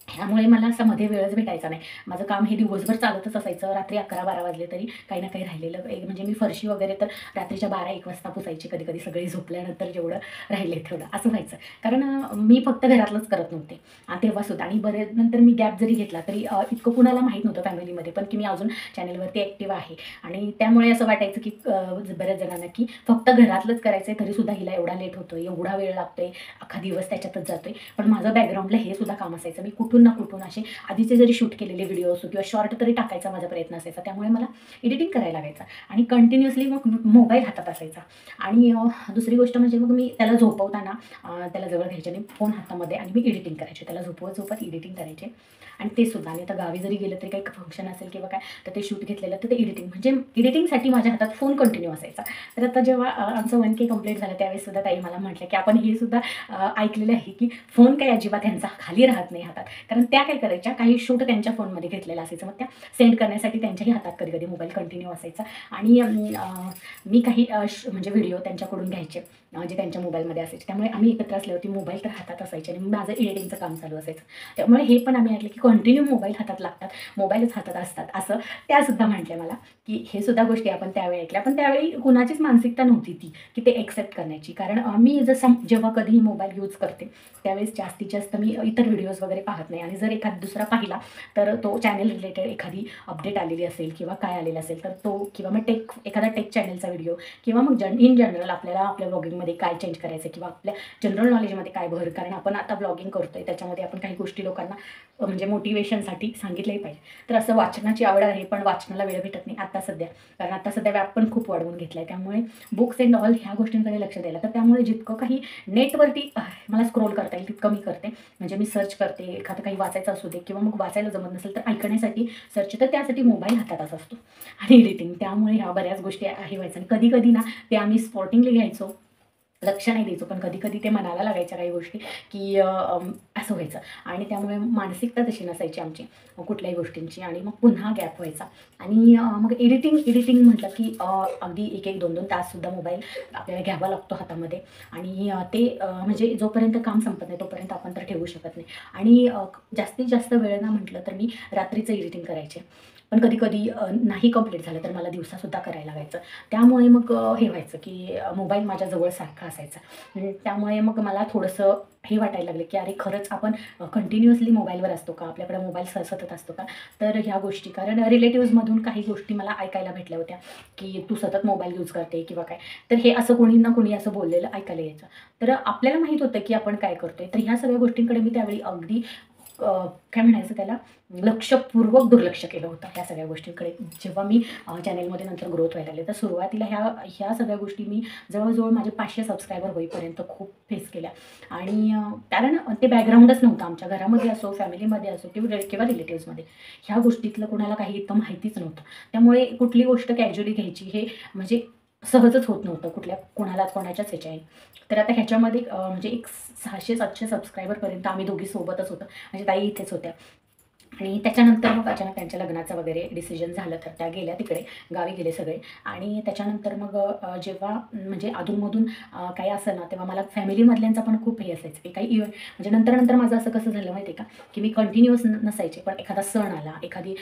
ह्यामुळे मला असं मध्ये वेळच भेटायचा नाही. माझं काम हे दिवसभर चालतच असायचं. रात्री 11-12 वाजले तरी काही ना काही राहिलेलं म्हणजे मी फरशी वगैरे तर रात्रीच्या 12-1 वाजता पुसायची कधी सगळी झोपल्यानंतर जेवढं राहिले तेवढं असं व्हायचं. कारण मी फक्त घरातलंच करत नव्हते तेव्हासुद्धा. आणि बरेच नंतर मी गॅप जरी घेतला तरी इतकं कुणाला माहीत नव्हतं फॅमिलीमध्ये पण की मी अजून चॅनलवरती ॲक्टिव्ह आहे. आणि त्यामुळे असं वाटायचं की बऱ्याच जणांना की फक्त घरातलंच करायचं आहे, तरीसुद्धा हिला एवढा लेट होतोय, एवढा वेळ लागतोय, अख्खा दिवस त्याच्यातच जातोय. पण माझं बॅकग्राऊंडला हे सुद्धा काम असायचं. मी कुठून कुठून ना कुठून असे आधीचे जरी शूट केलेले व्हिडिओ असो किंवा शॉर्ट तरी टाकायचा माझा प्रयत्न असायचा. त्यामुळे मला एडिटिंग करायला लागायचं आणि कंटिन्युअसली मग मोबाईल हातात असायचा. आणि दुसरी गोष्ट म्हणजे मग मी त्याला झोपवताना त्याला जवळ घ्यायचे आणि फोन हातामध्ये आणि मी एडिटिंग करायचे, त्याला झोपवत एडिटिंग करायचे. आणि ते सुद्धा आणि आता गावी जरी गेलं तरी काही फंक्शन असेल किंवा काय तर ते शूट घेतलेलं तर ते एडिटिंग म्हणजे एडिटिंगसाठी माझ्या हातात फोन कंटिन्यू असायचा. तर आता जेव्हा आमचं 1K कंप्लीट झालं त्यावेळेस सुद्धा ताई मला म्हटलं की आपण हे सुद्धा ऐकलेलं आहे की फोन काही अजिबात त्यांचा खाली राहत नाही हातात. कारण त्या काय करायच्या, काही शूट त्यांच्या फोनमध्ये घेतलेला असायचं, मग त्या सेंड करण्यासाठी त्यांच्याही हातात कधी कधी मोबाईल कंटिन्यू असायचा. आणि मी काही म्हणजे व्हिडिओ त्यांच्याकडून घ्यायचे जे त्यांच्या मोबाईलमध्ये असायचे. त्यामुळे आम्ही एकत्र असल्यावरती मोबाईल तर हातात असायचे आणि माझं एडिटिंगचं काम चालू असायचं. त्यामुळे हे पण आम्ही ऐकलं की कंटिन्यू मोबाईल हातात लागतात, मोबाईलच हातात असतात असं त्यासुद्धा म्हटल्या मला की हे सुद्धा गोष्टी आपण त्यावेळी ऐकल्या. पण त्यावेळी कुणाचीच मानसिकता नव्हती ती की ते एक्सेप्ट करण्याची. कारण मी जसं जेव्हा कधीही मोबाईल यूज करते त्यावेळेस जास्तीत जास्त मी इतर व्हिडिओज वगैरे पाहत नाही. आणि जर एखादा दुसरा पाहिला तर तो चॅनल रिलेटेड एखादी अपडेट आलेली असेल किंवा काय आलेलं असेल तर तो, किंवा मग एखादा टेक चॅनलचा व्हिडिओ, किंवा मग इन जनरल आपल्याला आपल्या ब्लॉगिंगमध्ये काय चेंज करायचं किंवा आपल्या जनरल नॉलेजमध्ये काय भर. कारण आपण आता ब्लॉगिंग करतोय त्याच्यामध्ये आपण काही गोष्टी लोकांना म्हणजे मोटिवेशनसाठी सांगितलंही पाहिजे. तर असं वाचनाची आवड आहे पण वाचनाला वेळ भेटत नाही आता सध्या, कारण आता सध्या व्याप पण खूप वाढवून घेतला आहे. त्यामुळे बुक्स अँड ऑल ह्या गोष्टींकडे लक्ष द्यायला, तर त्यामुळे जितकं काही नेटवरती मला स्क्रोल करता येईल तितकं मी करते. म्हणजे मी सर्च करते, एखादं काही वाचायचं असू दे किंवा मग वाचायला जमत नसेल तर ऐकण्यासाठी सर्च, तर त्यासाठी मोबाईल हातातच असतो. आणि एडिटिंग, त्यामुळे ह्या बऱ्याच गोष्टी हे व्हायचं. आणि कधी कधी ना ते आम्ही स्पॉटिंगली घ्यायचो, लक्ष नाही द्यायचो, पण कधी कधी ते मनाला लागायच्या काही गोष्टी की असं व्हायचं. आणि त्यामुळे मानसिकता तशी नसायची आमची कुठल्याही गोष्टींची. आणि मग पुन्हा गॅप व्हायचा. आणि मग एडिटिंग म्हटलं की अगदी 1-1, 2-2 ताससुद्धा मोबाईल आपल्याला घ्यावा लागतो हातामध्ये. आणि ते म्हणजे जोपर्यंत काम संपत नाही तोपर्यंत आपण तर ठेवू शकत नाही. आणि जास्तीत जास्त वेळ ना म्हटलं तर मी रात्रीचं एडिटिंग करायचे. पण कधी कधी नाही कंप्लीट झालं तर मला दिवसासुद्धा करायला लागायचं. त्यामुळे मग हे व्हायचं की मोबाईल माझ्याजवळ सारखा असायचा. त्यामुळे मग मला थोडंसं हे वाटायला लागलं की अरे खरंच आपण कंटिन्युअसली मोबाईलवर असतो का, आपल्याकडे मोबाईल सतत असतो का. तर ह्या गोष्टी, कारण रिलेटिव्हजमधून काही गोष्टी मला ऐकायला भेटल्या होत्या की तू सतत मोबाईल यूज करते किंवा काय. तर हे असं कोणी ना कोणी असं बोललेलं ऐकायला यायचं. तर आपल्याला माहीत होतं की आपण काय करतोय. तर ह्या सगळ्या गोष्टींकडे मी त्यावेळी अगदी काय म्हणायचं त्याला, लक्षपूर्वक दुर्लक्ष केलं होतं ह्या सगळ्या गोष्टींकडे. जेव्हा मी चॅनेलमध्ये नंतर ग्रोथ व्हायला लागले तर सुरुवातीला ह्या सगळ्या गोष्टी मी जवळजवळ माझे 500 सबस्क्रायबर होईपर्यंत खूप फेस केल्या. आणि कारण ते बॅकग्राऊंडच नव्हतं आमच्या घरामध्ये असो, फॅमिलीमध्ये असो किंवा रिलेटिव्समध्ये. ह्या गोष्टीतलं कोणाला काही इतकं माहितीच नव्हतं. त्यामुळे कुठली गोष्ट कॅज्युअली घ्यायची हे म्हणजे सहजच होत नव्हतं कोणाच्याच ह्याच्याने. तर आता ह्याच्यामध्ये म्हणजे एक 600-700 सबस्क्रायबरपर्यंत आम्ही दोघी सोबतच होतो. म्हणजे ताई इथेच होत्या. आणि त्याच्यानंतर मग अचानक त्यांच्या लग्नाचं वगैरे डिसिजन झालं तर त्या गेल्या तिकडे, गावी गेले सगळे. आणि त्याच्यानंतर मग जेव्हा म्हणजे अधूनमधून काही असं ना तेव्हा मला फॅमिलीमधल्यांचा पण खूप हे असायचं की काही इव्हेंट, म्हणजे नंतर माझं असं कसं झालं माहिती आहे का की मी कंटिन्युअस नसायचे, पण एखादा सण आला, एखादी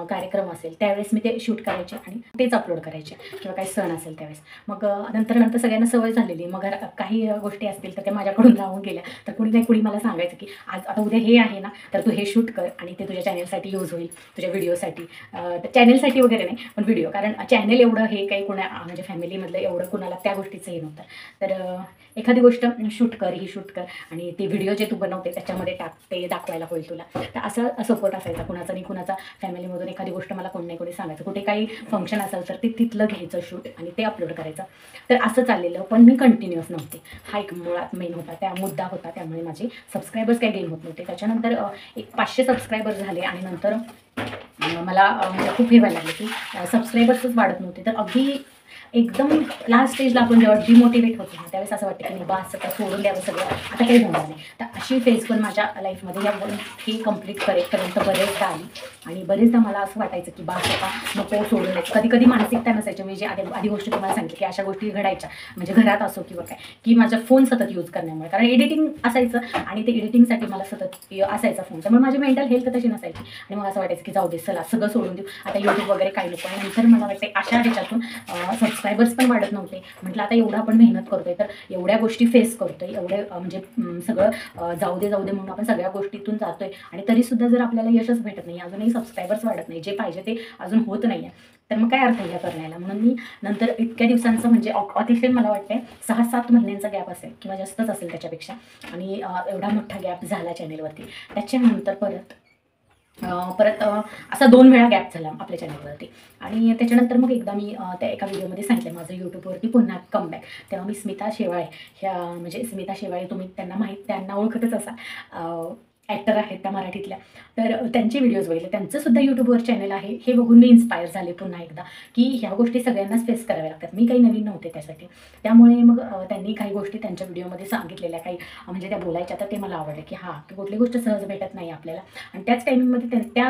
कार्यक्रम असेल त्यावेळेस मी ते शूट करायचे आणि तेच अपलोड करायचे, किंवा काही सण असेल त्यावेळेस. मग नंतर सगळ्यांना सवय झालेली. मग काही गोष्टी असतील तर त्या माझ्याकडून राहून गेल्या. तर कुणी नाही कुणी मला सांगायचं की आज आता उद्या हे आहे ना तर तू हे शूट कर आणि ते तुझ्या चॅनलसाठी यूज होईल, तुझ्या व्हिडिओसाठी. तर चॅनलसाठी वगैरे नाही पण व्हिडिओ, कारण चॅनल एवढं हे काही म्हणजे फॅमिलीमधलं एवढं कुणाला त्या गोष्टीचं हे नव्हतं. तर एखादी गोष्ट शूट कर, ही शूट कर आणि ते व्हिडिओ जे तू बनवते त्याच्यामध्ये टाक, ते दाखवायला होईल तुला. तर असा सपोर्ट असायचा कुणाचा नाही कुणाचा. फॅमिलीमधून एखादी गोष्ट मला कोणी नाही कोणी सांगायचं, कुठे काही फंक्शन असेल तर ते तिथलं घ्यायचं शूट आणि ते अपलोड करायचं. तर असं चाललेलं, पण मी कंटिन्युअस नव्हते. हा एक मुळात मेन होता, त्या मुद्दा होता. त्यामुळे माझे सबस्क्रायबर्स काही गेन होत नव्हते. त्याच्यानंतर एक 500 सबस्क्रायबर झाले आणि नंतर मला म्हणजे खूप हे व्हायला लागले की सबस्क्रायबर्सच वाढत नव्हते. तर अगदी एकदम लास्ट स्टेजला आपण जेव्हा डिमोटिवेट होतो ना त्यावेळेस असं वाटतं की नाही बस आता सोडून द्यावं सगळं, आता काही होणार नाही. तर अशी फेज पण माझ्या लाईफमध्ये या हे कंप्लीट करेपर्यंत बरेचदा आली. आणि बरेचदा मला असं वाटायचं की बस आता नको सोडून द्यायचं. कधी कधी मानसिकता नसायची. म्हणजे आधी गोष्ट तुम्हाला सांगितली की अशा गोष्टी घडायच्या म्हणजे घरात असो किंवा काय, की माझा फोन सतत यूज करण्यामुळे, कारण एडिटिंग असायचं आणि ते एडिटिंगसाठी मला सतत असायचा फोन. त्यामुळे माझी मेंटल हेल्थ तशी नसायची. आणि मग असं वाटायचं की जाऊ दे चला सगळं सोडून देऊ, आता यूट्यूब वगैरे काही नको. आणि नंतर मला वाटते अशा ह्याच्यातून सबस्क्रायबर्स पण वाढत नव्हते. म्हटलं आता एवढं आपण मेहनत करतोय, तर एवढ्या गोष्टी फेस करतोय, एवढे म्हणजे सगळं जाऊ दे म्हणून आपण सगळ्या गोष्टीतून जातोय आणि तरीसुद्धा जर आपल्याला यशच भेटत नाही, अजूनही सबस्क्रायबर्स वाढत नाही, जे पाहिजे ते अजून होत नाही आहे, तर मग काय अर्थ आहे या करण्याला. म्हणून मी नंतर इतक्या दिवसांचं म्हणजे अतिशय मला वाटतं 6-7 महिन्यांचा गॅप असेल किंवा जास्तच असेल त्याच्यापेक्षा, आणि एवढा मोठा गॅप झाला चॅनेलवरती. त्याच्यानंतर परत असा 2 वेळा गॅप झाला आपल्या चॅनलवरती. आणि त्याच्यानंतर मग एकदा मी त्या एका व्हिडिओमध्ये सांगितलं माझं यूट्यूबवरती पुन्हा कमबॅक. तेव्हा मी स्मिता शेवाळे ह्या, म्हणजे स्मिता शेवाळे तुम्ही त्यांना ओळखतच असाल, ॲक्टर आहेत त्या मराठीतल्या. तर त्यांचे व्हिडिओज बघितले, त्यांचंसुद्धा यूट्यूबवर चॅनल आहे. हे बघून मी इन्स्पायर झाले पुन्हा एकदा की ह्या गोष्टी सगळ्यांनाच फेस कराव्या लागतात. मी काही नवीन नव्हते त्यासाठी. त्यामुळे मग त्यांनी काही गोष्टी त्यांच्या व्हिडिओमध्ये सांगितलेल्या, काही म्हणजे त्या बोलायच्या, तर ते मला आवडलं की हां, कुठली गोष्ट सहज भेटत नाही आपल्याला. आणि त्याच टायमिंगमध्ये त्या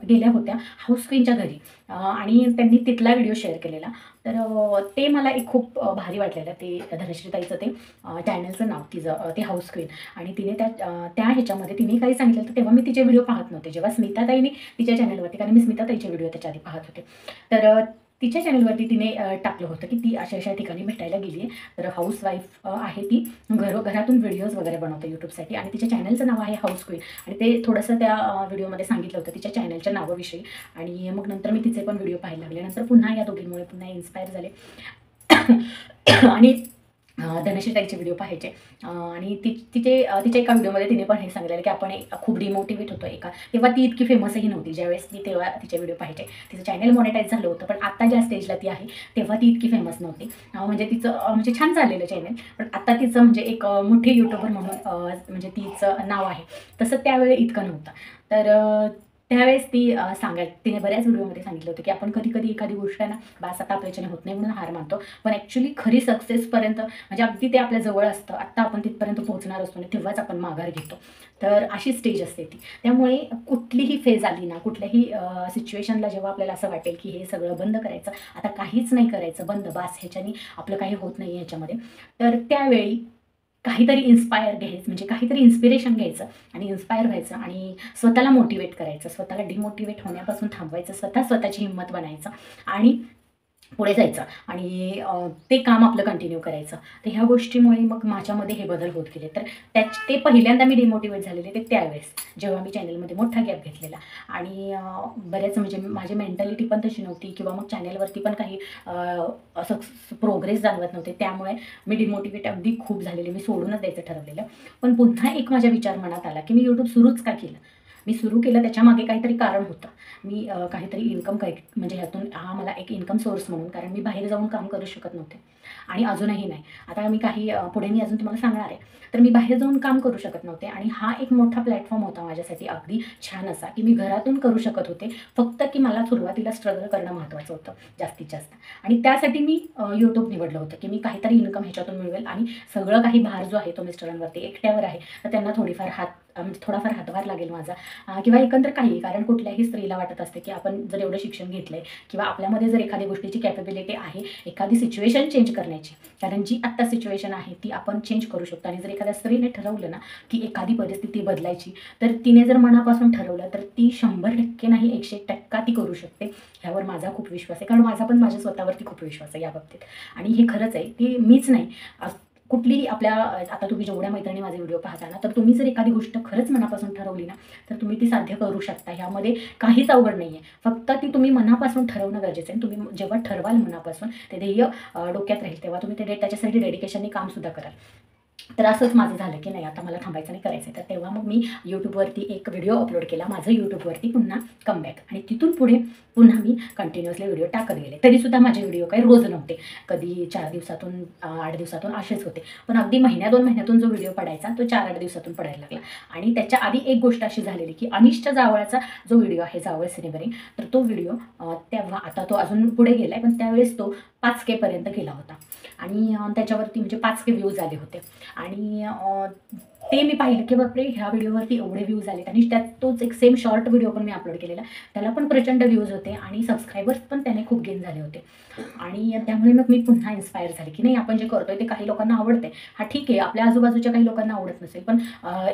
गेल्या होत्या हाऊस क्वीनच्या घरी, आणि त्यांनी तिथला व्हिडिओ शेअर केलेला. तर ते मला एक खूप भारी वाटलेलं. ते धनश्रीताईचं ते चॅनलचं नाव तिचं ते हाऊस क्वीन. आणि तिने त्या ह्याच्यामध्ये तिने काही सांगितलं, तर तेव्हा मी तिचे व्हिडिओ पाहत नव्हते. जेव्हा स्मिताताईने तिच्या चॅनलवरती, कारण मी स्मिताताईचे व्हिडिओ त्याच्या आधी पाहत होते, तर तिच्या चॅनलवरती तिने टाकलं होतं की ती अशा ठिकाणी भेटायला गेली आहे. तर हाऊसवाईफ आहे ती, घरातून व्हिडिओज वगैरे बनवते यूट्यूबसाठी, आणि तिच्या चॅनलचं नाव आहे हाऊस क्वीन. आणि ते थोडंसं त्या व्हिडिओमध्ये सांगितलं होतं तिच्या चॅनलच्या नावाविषयी. आणि मग नंतर मी तिचे पण व्हिडिओ पाहायला लागले. नंतर पुन्हा या दोघींमुळे पुन्हा इन्स्पायर झाले आणि धनश्रीताईचे व्हिडिओ पाहायचे. आणि तिच्या एका व्हिडिओमध्ये तिने पण हे सांगितलेलं की आपण खूप डिमोटिवेट होतो तेव्हा ती इतकी फेमसही नव्हती. ज्यावेळेस मी तेव्हा तिचे व्हिडिओ पाहायचे, तिचं चॅनल मॉनिटाईज झालं होतं, पण आता ज्या स्टेजला ती आहे तेव्हा ती इतकी फेमस नव्हती. म्हणजे तिचं म्हणजे छान चाललेलं चॅनल, पण आता तिचं म्हणजे एक मोठी यूट्यूबर म्हणून म्हणजे तिचं नाव आहे, तसं त्यावेळी इतकं नव्हतं. तर त्यावेळेस ती तिने बऱ्याच व्हिडिओमध्ये सांगितलं होतं की आपण कधी एखादी गोष्ट आहे ना, बास आता आपल्याच्याने होत नाही म्हणून हार मानतो, पण ॲक्च्युली खरी सक्सेसपर्यंत म्हणजे अगदी ते आपल्या जवळ असतं, आत्ता आपण तिथपर्यंत पोहोचणार असतो आणि तेव्हाच आपण माघार घेतो. तर अशी स्टेज असते ती. त्यामुळे कुठलीही फेज आली ना, कुठल्याही सिच्युएशनला जेव्हा आपल्याला असं वाटेल की हे सगळं बंद करायचं, आता काहीच नाही करायचं, बंद, बास, ह्याच्याने आपलं काही होत नाही ह्याच्यामध्ये, तर त्यावेळी काहीतरी इन्स्पायर घ्यायचं, म्हणजे काहीतरी इन्स्पिरेशन घ्यायचं आणि इन्स्पायर व्हायचं आणि स्वतःला मोटिवेट करायचं, स्वतःला डिमोटिवेट होण्यापासून थांबवायचं, स्वतःची हिंमत बनायचं आणि पुढे जायचं आणि ते काम आपलं कंटिन्यू करायचं. तर ह्या गोष्टीमुळे मग माझ्यामध्ये हे बदल होत गेले. तर ते पहिल्यांदा मी डिमोटिवेट झालेले ते त्यावेळेस, जेव्हा मी चॅनलमध्ये मोठा गॅप घेतलेला. आणि बऱ्याच म्हणजे माझी मेंटॅलिटी पण तशी नव्हती, किंवा मग चॅनलवरती पण काही असं प्रोग्रेस जाणवत नव्हते. त्यामुळे मी डिमोटिवेट अगदी खूप झालेले, मी सोडूनच द्यायचं ठरवलेलं. पण पुन्हा एक माझ्या विचार मनात आला की मी यूट्यूब सुरूच का केलं. मी सुरू केलं त्याच्यामागे काहीतरी कारण होतं. मी काहीतरी इन्कम म्हणजे ह्यातून हा मला एक इन्कम सोर्स म्हणून, कारण मी बाहेर जाऊन काम करू शकत नव्हते आणि अजूनही नाही. आता मी पुढे मी अजून तुम्हाला सांगणार आहे. तर मी बाहेर जाऊन काम करू शकत नव्हते आणि हा एक मोठा प्लॅटफॉर्म होता माझ्यासाठी अगदी छान असा, की मी घरातून करू शकत होते. फक्त की मला सुरुवातीला स्ट्रगल करणं महत्त्वाचं होतं जास्तीत जास्त, आणि त्यासाठी मी यूट्यूब निवडलं होतं की मी काहीतरी इन्कम ह्याच्यातून मिळवेल आणि सगळं काही भार जो आहे तो मिस्टरांवरती एकट्यावर आहे, तर त्यांना थोडाफार हातभार लागेल माझा, किंवा एकंदर काही. कारण कुठल्याही स्त्रीला वाटत असते की आपण जर एवढं शिक्षण घेतलंय किंवा आपल्यामध्ये जर एखाद्या गोष्टीची कॅपेबिलिटी आहे एखादी सिच्युएशन चेंज करण्याची, कारण जी आत्ता सिच्युएशन आहे ती आपण चेंज करू शकतो. आणि जर एखाद्या स्त्रीने ठरवलं ना की एखादी परिस्थिती बदलायची, तर तिने जर मनापासून ठरवलं तर ती 100% नाही 101% ती करू शकते. ह्यावर माझा खूप विश्वास आहे, कारण माझा पण माझ्या स्वतःवरती खूप विश्वास आहे या बाबतीत. आणि हे खरंच आहे की मीच नाही, कुठलीही आता तुम्ही जेवढ्या मैत्रिणी माझे व्हिडिओ पाहता ना, तर तुम्ही जर एखादी गोष्ट खरंच मनापासून ठरवली ना, तर तुम्ही ती साध्य करू शकता. ह्यामध्ये काहीच अवघड नाही आहे, फक्त ती तुम्ही मनापासून ठरवणं गरजेचं आहे. तुम्ही जेव्हा ठरवाल मनापासून, ते ध्येय डोक्यात राहील, तेव्हा तुम्ही त्याच्यासाठी डेडिकेशनने कामसुद्धा कराल. तर असंच माझं झालं की नाही, आता मला थांबायचं नाही, करायचं. तर तेव्हा मग मी यूट्यूबवरती एक व्हिडिओ अपलोड केला, माझं यूट्यूबवरती पुन्हा कमबॅक. आणि तिथून पुढे पुन्हा मी कंटिन्युअसली व्हिडिओ टाकत गेले. तरीसुद्धा माझे व्हिडिओ काही रोज नव्हते, कधी 4 दिवसातून 8 दिवसातून असेच होते. पण अगदी 1-2 महिन्यातून जो व्हिडिओ पडायचा तो 4-8 दिवसातून पडायला लागला. आणि त्याच्या आधी एक गोष्ट अशी झालेली की अनिशच्या जावळाचा जो व्हिडिओ आहे, जावळ सिनेबरिंग, तर तो व्हिडिओ तेव्हा, आता तो अजून पुढे गेला आहे, पण त्यावेळेस तो 5K पर्यंत गेला होता. आणि त्याच्यावरती म्हणजे 5K व्ह्यूज आले होते. आणि ते मी पाहिलं की बापरे, ह्या व्हिडिओवरती एवढे व्ह्यूज आलेत. आणि त्यात तोच एक सेम शॉर्ट व्हिडिओ पण मी अपलोड केलेला, त्याला पण प्रचंड व्ह्यूज होते आणि सबस्क्रायबर्स पण त्याने खूप गेन झाले होते. आणि त्यामुळे मग मी पुन्हा इन्स्पायर झाले की नाही, आपण जे करतोय ते काही लोकांना आवडते. हा ठीक आहे, आपल्या आजूबाजूच्या काही लोकांना आवडत नसेल, पण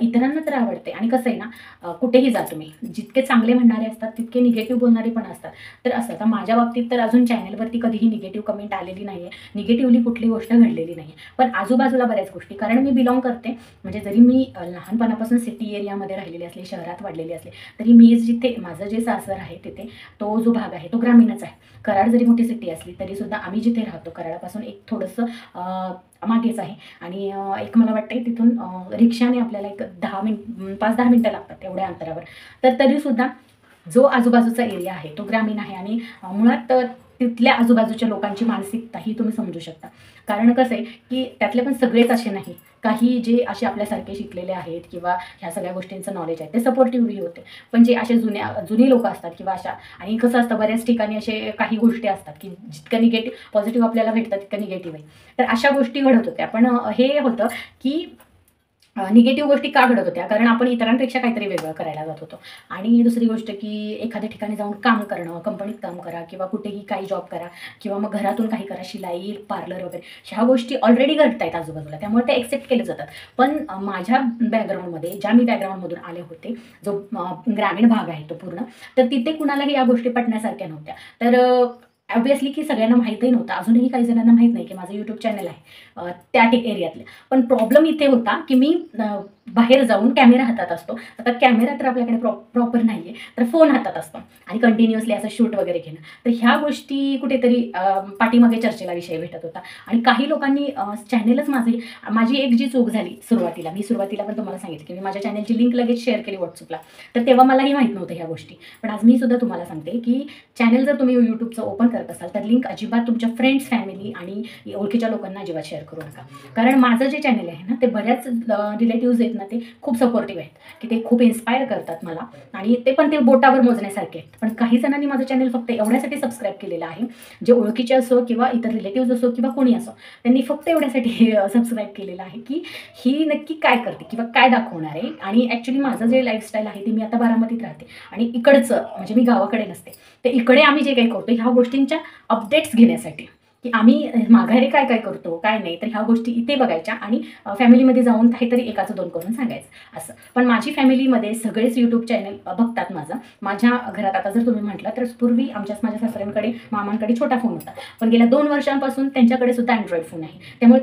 इतरांना तर आवडते. आणि कसं आहे ना, कुठेही जा तुम्ही, जितके चांगले म्हणणारे असतात तितके निगेटिव्ह बोलणारे पण असतात. तर असं आता माझ्या बाबतीत तर अजून चॅनलवरती कधीही निगेटिव्ह कमेंट आलेली नाही आहे, निगेटिव्हली कुठली गोष्ट घडलेली नाही आहे. पण आजूबाजूला बऱ्याच गोष्टी, कारण मी बिलॉंग करते, म्हणजे जरी मी लहानपणापासून सिटी एरियामध्ये राहिलेली असली, शहरात वाढलेली असली, तरी मी जिथे माझं जे सासर आहे तिथे तो जो भाग आहे तो ग्रामीणच आहे. कराड जरी मोठी सिटी असली तरीसुद्धा आम्ही जिथे राहतो कराडापासून एक थोडंसं मागेच आहे. आणि एक मला वाटतं तिथून रिक्षाने आपल्याला एक 5-10 मिनटं लागतात एवढ्या अंतरावर. तर तरीसुद्धा जो आजूबाजूचा एरिया आहे तो ग्रामीण आहे. आणि मुळात तिथल्या आजूबाजूच्या लोकांची मानसिकता ही तुम्ही समजू शकता. कारण कसं आहे की त्यातले पण सगळेच असे नाही, काही जे असे आपल्यासारखे शिकलेले आहेत किंवा ह्या सगळ्या गोष्टींचं नॉलेज आहे ते सपोर्टिव्हली होते. पण जे असे जुनी लोक असतात किंवा अशा, आणि कसं असतं बऱ्याच ठिकाणी असे काही गोष्टी असतात की जितकं निगेटिव्ह पॉझिटिव्ह आपल्याला भेटतं तितकं निगेटिव्ह आहे. तर अशा गोष्टी घडत होत्या. पण हे होतं की निगेटिव्ह गोष्टी का घडत होत्या, कारण आपण इतरांपेक्षा काहीतरी वेगळं करायला जात होतो. आणि दुसरी गोष्ट की एखाद्या ठिकाणी जाऊन काम करणं, कंपनीत काम करा किंवा कुठेही काही जॉब करा किंवा मग घरातून काही करा, शिलाई, पार्लर वगैरे, ह्या गोष्टी ऑलरेडी घडत आहेत आजूबाजूला, त्यामुळे ते एक्सेप्ट केले जातात. पण माझ्या बॅकग्राऊंडमध्ये, ज्या मी बॅकग्राऊंडमधून आले होते, जो ग्रामीण भाग आहे तो पूर्ण, तर तिथे कुणालाही या गोष्टी पटण्यासारख्या नव्हत्या. तर ऑब्व्हियसली की सगळ्यांना माहीतही नव्हतं, अजूनही काही जणांना माहीत नाही की माझं यूट्यूब चॅनल आहे त्या एरियातले. पण प्रॉब्लेम इथे होता की मी बाहेर जाऊन कॅमेरा हातात असतो. आता कॅमेरा तर आपल्याकडे प्रॉपर नाही आहे, तर फोन हातात असतो आणि कंटिन्युअसली असं शूट वगैरे घेणं, तर ह्या गोष्टी कुठेतरी पाठीमागे चर्चेला विषय भेटत होता. आणि काही लोकांनी चॅनेलच माझी एक जी चूक झाली सुरुवातीला पण तुम्हाला सांगितलं की मी माझ्या चॅनलची लिंक लगेच शेअर केली व्हॉट्सअपला, तर तेव्हा मलाही माहीत नव्हतं ह्या गोष्टी. पण आज मी सुद्धा तुम्हाला सांगते की चॅनल जर तुम्ही यूट्यूबचं ओपन करत असाल तर लिंक अजिबात तुमच्या फ्रेंड्स, फॅमिली आणि ओळखीच्या लोकांना अजिबात शेअर करू नका. कारण माझं जे चॅनल आहे ना ते बऱ्याच रिलेटिव्हज आहेत ना ते खूप सपोर्टिव्ह आहेत, की ते खूप इन्स्पायर करतात मला, आणि ते पण ते बोटावर मोजण्यासारखे आहेत. पण काही जणांनी माझं चॅनल फक्त एवढ्यासाठी सबस्क्राईब केलेलं आहे, जे ओळखीचे असो किंवा इतर रिलेटिव्हज असो किंवा कोणी असो, त्यांनी फक्त एवढ्यासाठी सबस्क्राईब केलेलं आहे की ही नक्की काय करते किंवा काय दाखवणार आहे. आणि ॲक्च्युली माझं जे लाईफस्टाईल आहे ते मी आता बारामतीत राहते आणि इकडचं म्हणजे मी गावाकडे नसते, तर इकडे आम्ही जे काही करतो ह्या गोष्टींच्या अपडेट्स घेण्यासाठी की आम्ही माघारी काय काय करतो काय नाही, तर ह्या गोष्टी इथे बघायच्या आणि फॅमिलीमध्ये जाऊन काहीतरी एकाचं दोन करून सांगायचं असं. पण माझी फॅमिलीमध्ये सगळेच यूट्यूब चॅनल बघतात माझ्या घरात. आता जर तुम्ही म्हटलं तर पूर्वी माझ्या सासऱ्यांकडे, मामांकडे छोटा फोन होता, पण गेल्या 2 वर्षांपासून त्यांच्याकडे सुद्धा अँड्रॉइड फोन आहे. त्यामुळे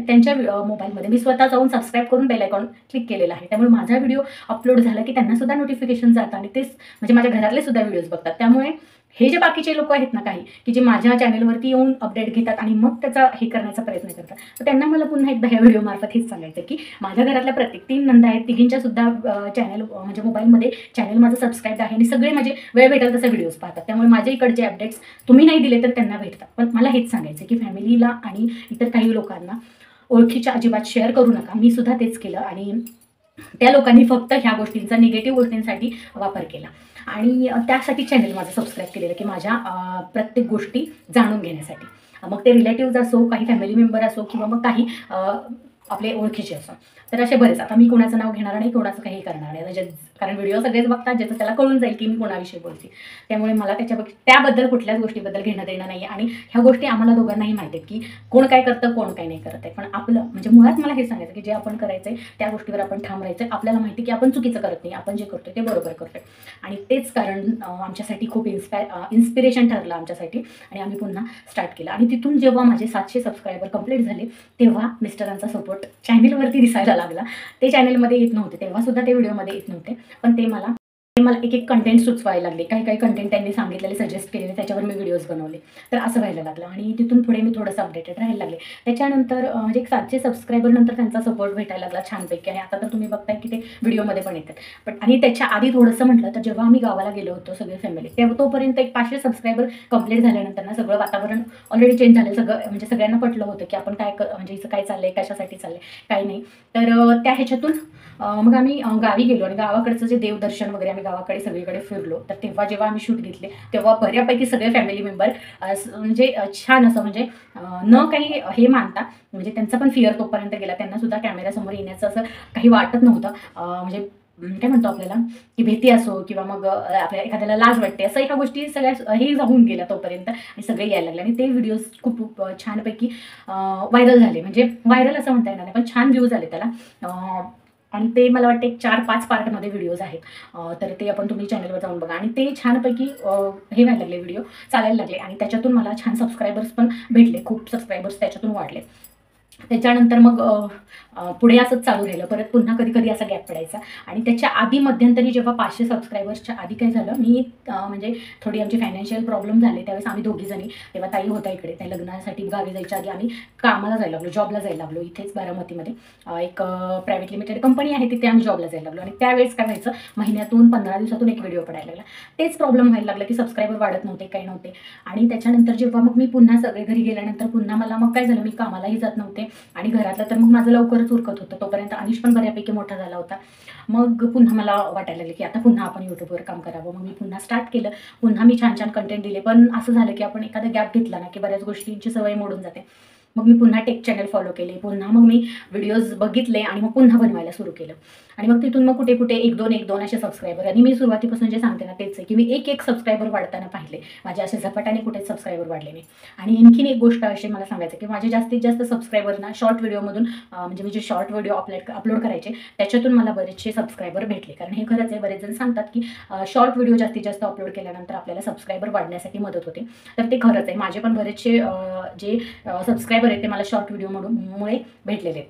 त्यांच्या मोबाईलमध्ये मी स्वतः जाऊन सबस्क्राईब करून बेल आयकॉन क्लिक केलेला आहे. त्यामुळे माझा व्हिडिओ अपलोड झाला की त्यांना सुद्धा नोटिफिकेशन जातं आणि तेच म्हणजे माझ्या घरातले सुद्धा व्हिडिओज बघतात. त्यामुळे हे जे बाकीचे लोक आहेत ना काही की जे माझ्या चॅनलवरती येऊन अपडेट घेतात आणि मग त्याचा हे करण्याचा प्रयत्न करतात, तर त्यांना मला पुन्हा एकदा ह्या व्हिडिओमार्फत हेच सांगायचं की माझ्या घरातल्या प्रत्येक 3 नंदा आहेत, तिघींच्या सुद्धा चॅनल म्हणजे मोबाईलमध्ये चॅनल माझं सबस्क्राईब आहे आणि सगळे माझे वेळ भेटेल तसे व्हिडिओज पाहतात. त्यामुळे माझ्या इकडचे अपडेट्स तुम्ही नाही दिले तर त्यांना भेटतात. पण मला हेच सांगायचं की फॅमिलीला आणि इतर काही लोकांना ओळखीच्या अजिबात शेअर करू नका. मी सुद्धा तेच केलं आणि त्या लोकांनी फक्त ह्या गोष्टींचा निगेटिव्ह गोष्टींसाठी वापर केला आणि त्यासाठी चॅनल माझं सबस्क्राईब केलेलं की माझ्या प्रत्येक गोष्टी जाणून घेण्यासाठी. मग ते रिलेटिव्ज असो, काही फॅमिली मेंबर असो किंवा मग काही आपले ओळखीचे असो, तर असे बरेच. आता मी कोणाचं नाव घेणार नाही, कोणाचं काही करणार नाही, कारण व्हिडिओ सगळेच बघतात, ज्याचं त्याला कळून जाईल की मी कोणाविषयी बोलते. त्यामुळे मला त्याबद्दल कुठल्याच गोष्टीबद्दल घेणं देणं नाही. आणि ह्या गोष्टी आम्हाला दोघांनाही माहिती आहेत की कोण काय करतं, कोण काय नाही करत आहे. पण आपलं म्हणजे मुळात मला हे सांगायचं की जे आपण करायचं आहे त्या गोष्टीवर आपण ठाम राहायचं. आपल्याला माहिती की आपण चुकीचं करत नाही, आपण जे करतोय ते बरोबर करतोय. आणि तेच कारण आमच्यासाठी खूप इन्स्पिरेशन ठरलं आमच्यासाठी आणि आम्ही पुन्हा स्टार्ट केलं. आणि तिथून जेव्हा माझे 700 सबस्क्रायबर कंप्लीट झाले तेव्हा मिस्टरांचा सपोर्ट चॅनलवरती दिसायला लागला. ते चॅनलमध्ये येत नव्हते, तेव्हा सुद्धा ते व्हिडिओमध्ये येत नव्हते, पण ते मला एक कंटेंट सुचवायला लागले. काही कंटेंट त्यांनी सांगितलेले, सजेस्ट केलेले, त्याच्यावर मी व्हिडिओज बनवले. तर असं व्हायला लागलं आणि तिथून पुढे मी थोडंसं अपडेटेड राहायला लागले. त्याच्यानंतर म्हणजे एक 700 सबस्क्रायबर नंतर त्यांचा सपोर्ट भेटायला लागला छानपैकी. आणि आता तर तुम्ही बघताय की ते व्हिडिओमध्ये पण येतात. पण आणि त्याच्या आधी थोडंसं म्हटलं तर जेव्हा आम्ही गावाला गेलो होतो सगळे फॅमिली, तेव्हा तोपर्यंत एक 500 सबस्क्रायबर कंप्लीट झाल्यानंतर ना सगळं वातावरण ऑलरेडी चेंज झालं. म्हणजे सगळ्यांना पटलं होतं की आपण काय म्हणजे हिचं काय चाललंय, कशासाठी चाललंय, काही नाही. तर त्या ह्याच्यातून मग आम्ही गावी गेलो आणि गावाकडचं जे देवदर्शन वगैरे आम्ही गावाकडे सगळीकडे फिरलो. तर तेव्हा जेव्हा आम्ही शूट घेतले तेव्हा बऱ्यापैकी सगळे फॅमिली मेंबर म्हणजे छान असं म्हणजे न काही हे मानता, म्हणजे त्यांचा पण फिअर तोपर्यंत गेला, त्यांना सुद्धा कॅमेऱ्यासमोर येण्याचं असं काही वाटत नव्हतं. म्हणजे काय म्हणतो आपल्याला की भीती असो किंवा मग आपल्या एखाद्याला लाज वाटते, असं ह्या गोष्टी सगळ्या हे जाऊन गेल्या तोपर्यंत आणि सगळे यायला लागले. आणि ते व्हिडिओज खूप छानपैकी व्हायरल झाले. म्हणजे व्हायरल असं म्हणता येणार नाही, पण छान व्ह्यूज आले त्याला. आणि ते मला वाटतं एक 4-5 पार्टमध्ये व्हिडिओज आहेत. तर ते आपण तुम्ही चॅनलवर जाऊन बघा. आणि ते छानपैकी हे व्हायला लागले, व्हिडिओ चालायला लागले आणि त्याच्यातून मला छान सबस्क्रायबर्स पण भेटले, खूप सबस्क्रायबर्स त्याच्यातून वाढले. त्याच्यानंतर मग पुढे असंच चालू राहिलं. परत पुन्हा कधी कधी असा गॅप पडायचा. आणि त्याच्या आधी मध्यंतरी जेव्हा 500 सबस्क्रायबर्सच्या आधी काय झालं, मी म्हणजे थोडी आमची फायनान्शियल प्रॉब्लेम झाले. त्यावेळेस आम्ही दोघीजणी, तेव्हा ताई होता इकडे, त्या लग्नासाठी गावी जायच्या आधी आम्ही कामाला जायला लागलो, जॉबला जायला लागलो. इथेच बारामतीमध्ये एक प्रायव्हेट लिमिटेड कंपनी आहे, तिथे आम्ही जॉबला जायला लागलो. आणि त्यावेळेस काय व्हायचं, महिन्यातून 15 दिवसातून एक व्हिडिओ पडायला लागला. तेच प्रॉब्लेम व्हायला लागला की सबस्क्रायबर वाढत नव्हते, काही नव्हते. आणि त्याच्यानंतर जेव्हा मग मी पुन्हा सगळे घरी गेल्यानंतर पुन्हा मला मग काय झालं, मी कामालाही जात नव्हते आणि घरातलं तर मग माझं लवकरच उरकत होतं. तोपर्यंत अनिश पण बऱ्यापैकी मोठा झाला होता. मग पुन्हा मला वाटायला लागलं की आता पुन्हा आपण यूट्यूबवर काम करावं. मग मी पुन्हा स्टार्ट केलं. पुन्हा मी छान छान कंटेंट दिले. पण असं झालं की आपण एखादा गॅप घेतला ना की बऱ्याच गोष्टींची सवय मोडून जाते. मग मी पुन्हा टेक चॅनल फॉलो केले. पुन्हा मग मी व्हिडिओज बघितले आणि मग पुन्हा बनवायला सुरू केलं. आणि मग तिथून मग कुठे कुठे 1-2 असे सबस्क्रायबर. आणि मी सुरुवातीपासून जे सांगते ना तेच आहे की मी एक सबस्क्रायबर वाढताना पाहिले. माझे असे झपाट्याने कुठेच सबस्क्रायबर वाढले नाही. आणि आणखीन एक गोष्ट अशी मला सांगायचं की माझे जास्तीत जास्त सबस्क्रायबर ना शॉर्ट व्हिडिओमधून, म्हणजे मी जे शॉर्ट व्हिडिओ अपलोड करायचे त्याच्यातून मला बरेचसे सबस्क्रायबर भेटले. कारण हे खरंच आहे, बरेच जण सांगतात की शॉर्ट व्हिडिओ जास्तीत जास्त अपलोड केल्यानंतर आपल्याला सबस्क्रायबर वाढण्यासाठी मदत होते. तर ते खरंच आहे. माझे पण बरेचसे जे सबस्क्रायबर आहेत ते मला शॉर्ट व्हिडिओमुळे भेटलेले आहेत.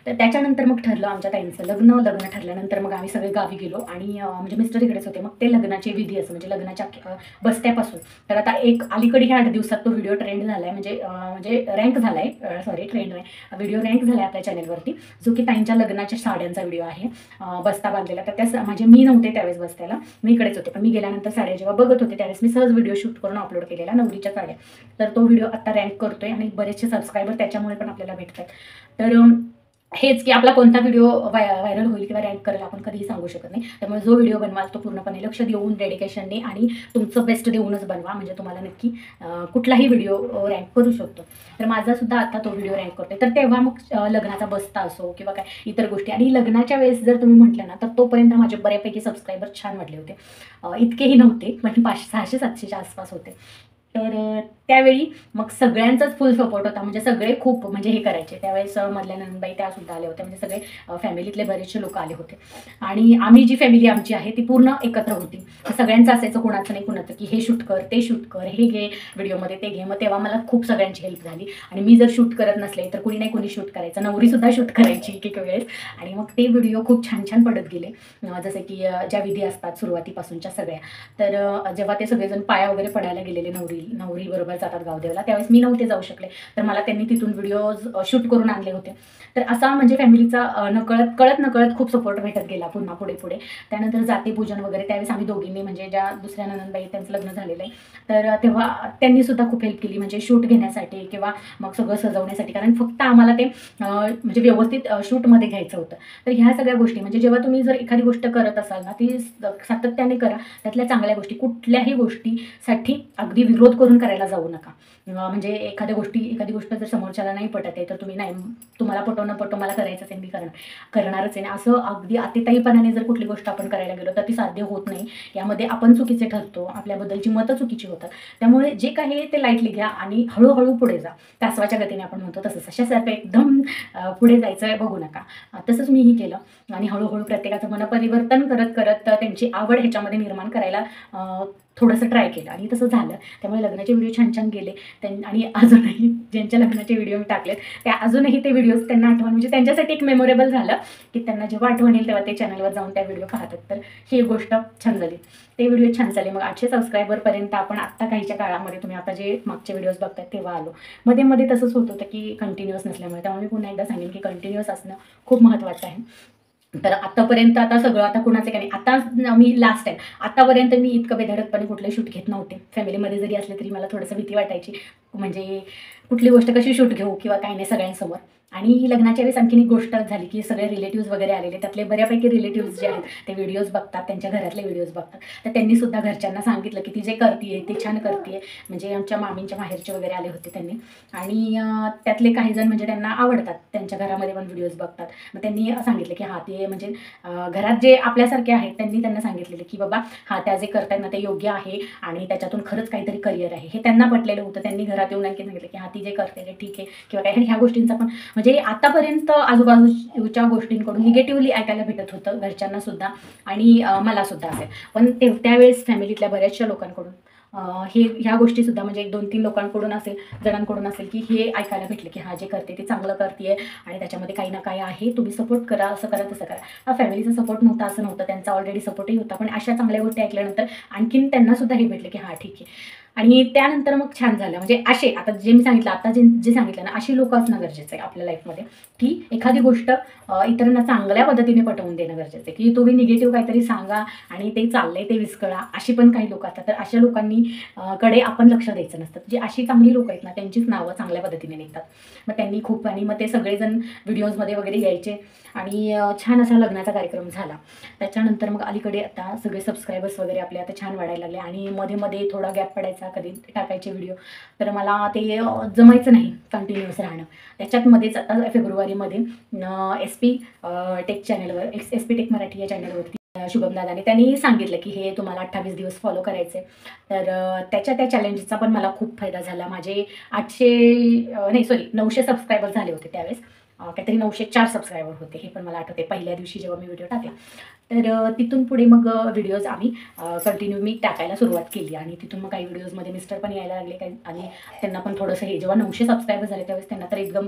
तर त्याच्यानंतर मग ठरलं आमच्या ताईंचं लग्न ठरल्यानंतर मग आम्ही सगळे गावी गेलो. आणि म्हणजे मिस्टर इकडेच होते. मग ते लग्नाचे विधी असं म्हणजे लग्नाच्या बस्त्यापासून, तर आता एक अलीकडे 8 दिवसात तो व्हिडिओ ट्रेंड झाला आहे, म्हणजे रँक झाला आहे, सॉरी ट्रेंड नाही, व्हिडिओ रँक झाला आहे आपल्या चॅनलवरती, जो की ताईंच्या लग्नाच्या साड्यांचा व्हिडिओ आहे, बस्ता बांधलेला. तर त्या म्हणजे मी नव्हते त्यावेळेस बस्त्याला, मी इकडेच होते. पण मी गेल्यानंतर साड्या जेव्हा बघत होते त्यावेळेस मी सहज व्हिडिओ शूट करून अपलोड केलेला नवरीच्या साड्या. तर तो व्हिडिओ आता रँक करतोय आणि बरेचसे सबस्क्रायबर त्याच्यामुळे पण आपल्याला भेटतात. तर हेच की आपला कोणता व्हिडिओ व्हायरल होईल किंवा रँक करेल आपण कधीही सांगू शकत नाही. त्यामुळे जो व्हिडिओ बनवाल तो पूर्णपणे लक्ष देऊन, डेडिकेशनने आणि तुमचं बेस्ट देऊनच बनवा, म्हणजे तुम्हाला नक्की कुठलाही व्हिडिओ रँक करू शकतो. तर माझा सुद्धा आता तो व्हिडिओ रँक करतोय. तर तेव्हा मग लग्नाचा बस्ता असो किंवा काय इतर गोष्टी, आणि लग्नाच्या वेळेस जर तुम्ही म्हटलं ना तर तोपर्यंत माझे बऱ्यापैकी सबस्क्रायबर छान वाढले होते. इतकेही नव्हते, पण 500-600-700च्या आसपास होते. तर त्यावेळी मग सगळ्यांचाच फुल सपोर्ट होता. म्हणजे सगळे खूप म्हणजे हे करायचे. त्यावेळेस मधल्या नंदबाई त्या सुद्धा आल्या होत्या. म्हणजे सगळे फॅमिलीतले बरेचसे लोक आले होते. आणि आम्ही जी फॅमिली आमची आहे ती पूर्ण एकत्र होती. सगळ्यांचं असायचं, कुणाचं नाही कुणाचं, की हे शूट कर, ते शूट कर, हे घे व्हिडिओमध्ये, ते घे. मग तेव्हा मला खूप सगळ्यांची हेल्प झाली. आणि मी जर शूट करत नसले तर कुणी नाही कुणी शूट करायचं. नवरीसुद्धा शूट करायची एक वेळेस. आणि मग ते व्हिडिओ खूप छान छान पडत गेले. जसे की ज्या विधी असतात सुरुवातीपासूनच्या सगळ्या. तर जेव्हा ते सगळेजण पाया वगैरे पडायला गेलेले नवरी बरोबर जातात गावदेवाला, त्यावेळेस मी नव्हते जाऊ शकले. तर मला त्यांनी तिथून व्हिडिओज शूट करून आणले होते. तर असा म्हणजे फॅमिलीचा कळत नकळत खूप सपोर्ट भेटत गेला पुन्हा पुढे. त्यानंतर जातीपूजन वगैरे त्यावेळेस आम्ही दोघींनी, म्हणजे ज्या दुसऱ्या नंदबाई त्यांचं लग्न झालेलं आहे, तर तेव्हा त्यांनी सुद्धा खूप हेल्प केली, म्हणजे शूट घेण्यासाठी किंवा मग सगळं सजवण्यासाठी. कारण फक्त आम्हाला ते म्हणजे व्यवस्थित शूटमध्ये घ्यायचं होतं. तर ह्या सगळ्या गोष्टी, म्हणजे जेव्हा तुम्ही जर एखादी गोष्ट करत असाल ना ती सातत्याने करा. त्यातल्या चांगल्या गोष्टी, कुठल्याही गोष्टीसाठी अगदी विरोध करून करायला जाऊ नका. म्हणजे एखादी गोष्ट जर समोरच्याला नाही पटत आहे तर तुम्ही नाही, तुम्हाला पटो मला करायचंच आहे, मी करणारच आहे. असं अगदी अतिताईपणाने जर कुठली गोष्ट आपण करायला गेलो तर ती साध्य होत नाही. यामध्ये आपण चुकीचे ठरतो, आपल्याबद्दलची मतं चुकीची होतात. त्यामुळे जे काही आहे ते लाईटली घ्या आणि हळूहळू पुढे जा. कासवाच्या गतीने आपण म्हणतो तसंच, अशासारखं एकदम पुढे जायचं बघू नका. तसंच मीही केलं. आणि हळूहळू प्रत्येकाचं मनपरिवर्तन करत त्यांची आवड ह्याच्यामध्ये निर्माण करायला थोडंसं ट्राय केलं आणि तसं झालं. त्यामुळे लग्नाचे व्हिडिओ छान छान गेले. आणि अजूनही ज्यांच्या लग्नाचे व्हिडिओ मी टाकलेत त्या अजूनही ते व्हिडिओज त्यांना आठवण, म्हणजे त्यांच्यासाठी एक मेमोरेबल झालं की त्यांना जेव्हा आठवण येईल तेव्हा ते चॅनलवर जाऊन त्या व्हिडिओ पाहतात. तर ही गोष्ट छान झाली, ते व्हिडिओ छान झाले. मग 800 सबस्क्रायबरपर्यंत आपण आत्ता काहीच्या काळामध्ये, तुम्ही आता जे मागचे व्हिडिओज बघतायत तेव्हा आलो. मध्ये तसंच होत होतं की कंटिन्युअस नसल्यामुळे. त्यामुळे मी पुन्हा एकदा सांगेन की कंटिन्युअस असणं खूप महत्त्वाचं आहे. तर आतापर्यंत आता सगळं, आता कुणाचं काही नाही. आता मी लास्ट टाईम, आतापर्यंत मी इतकं बेधडकपणे कुठले शूट घेत नव्हते. फॅमिलीमध्ये जरी असले तरी मला थोडंसं भीती वाटायची, म्हणजे कुठली गोष्ट कशी शूट घेऊ किंवा काही नाही सगळ्यांसमोर. आणि लग्नाच्या वेळेस आणखीन एक गोष्ट झाली की सगळे रिलेटिव्स वगैरे आलेले. त्यातले बऱ्यापैकी रिलेटिव्स जे आहेत ते व्हिडिओज बघतात, त्यांच्या घरातले व्हिडिओज बघतात. तर त्यांनी सुद्धा घरच्यांना सांगितलं की ती जे करते ते छान करते. म्हणजे आमच्या मामींच्या माहेरचे वगैरे आले होते त्यांनी. आणि त्यातले काही जण म्हणजे त्यांना आवडतात, त्यांच्या घरामध्ये पण व्हिडिओज बघतात. मग त्यांनी सांगितलं की हा ते म्हणजे घरात जे आपल्यासारखे आहेत त्यांनी त्यांना सांगितलेलं की बाबा हा त्या जे करतायत ना ते योग्य आहे आणि त्याच्यातून खरंच काहीतरी करिअर आहे. हे त्यांना पटलेलं होतं. त्यांनी घरात येऊन आणखी सांगितलं की हा ती जे करते ते ठीक आहे किंवा काही. ह्या गोष्टींचा पण म्हणजे म्हणजे आतापर्यंत आजूबाजूच्या गोष्टींकडून निगेटिव्हली ऐकायला भेटत होतं घरच्यांना सुद्धा आणि मला सुद्धा असेल, पण त्यावेळेस फॅमिलीतल्या बऱ्याचशा लोकांकडून ह्या गोष्टीसुद्धा म्हणजे 1-2-3 लोकांकडून असेल, जणांकडून असेल, की हे ऐकायला भेटले की हा जे करते ते चांगलं करते आणि त्याच्यामध्ये काही ना काही आहे, तुम्ही सपोर्ट करा, असं करा तसं करा. हा फॅमिलीचा सपोर्ट नव्हता असं नव्हतं, त्यांचा ऑलरेडी सपोर्टही होता, पण अशा चांगल्या गोष्टी ऐकल्यानंतर आणखीन त्यांना सुद्धा हे भेटले की हां ठीक आहे. आणि त्यानंतर मग छान झालं. म्हणजे असे आता जे मी सांगितलं, आता जे सांगितलं ना, अशी लोकं असणं गरजेचं आहे आपल्या लाईफमध्ये, की एखादी गोष्ट इतरांना चांगल्या पद्धतीने पटवून देणं गरजेचं आहे, की तुम्ही निगेटिव्ह काहीतरी सांगा आणि ते चाललंय ते विस्कळा, अशी पण काही लोकं असतात. तर अशा लोकांनी कडे आपण लक्ष द्यायचं नसतं. जी अशी चांगली लोकं आहेत ना, त्यांचीच नावं चांगल्या पद्धतीने निघतात. मग त्यांनी खूप आणि मग ते सगळेजण व्हिडिओजमध्ये वगैरे यायचे आणि छान असा लग्नाचा कार्यक्रम झाला. त्याच्यानंतर मग अलीकडे आता सगळे सबस्क्रायबर्स वगैरे आपले आता छान वाढायला लागले आणि मध्ये थोडा गॅप पडायचा, कधी टाकायचे व्हिडिओ, तर मला ते जमायचं नाही कंटिन्युअस राहणं. त्याच्यातमध्येच आता फेब्रुवारीमध्ये SP टेक चॅनलवर, SP टेक मराठी या चॅनलवरती शुभम दादाने त्यांनी सांगितलं की हे तुम्हाला 28 दिवस फॉलो करायचे. तर त्या चॅलेंजचा पण मला खूप फायदा झाला. माझे 900 सबस्क्रायबर झाले होते त्यावेळेस, काहीतरी 904 सबस्क्रायबर होते, हे पण मला आठवते पहिल्या दिवशी जेव्हा मी व्हिडिओ टाकला. तर तिथून पुढे मग व्हिडिओज आम्ही कंटिन्यू मी टाकायला सुरुवात केली आणि तिथून मग काही व्हिडिओजमध्ये मिस्टर पण यायला लागले काही आणि त्यांना पण थोडंसं हे जेव्हा 900 सबस्क्रायबर झाले त्यावेळेस त्यांना तर एकदम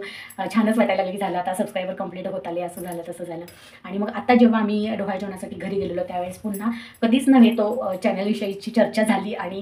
छानच वाटायला लागले की झालं आता सबस्क्रायबर कंप्लीट होत आले, असं झालं तसं झालं. आणि मग आता जेव्हा आम्ही डोहाळे जेवणासाठी घरी गेलेलो त्यावेळेस पुन्हा कधीच नव्हे तो चॅनलविषयीची चर्चा झाली आणि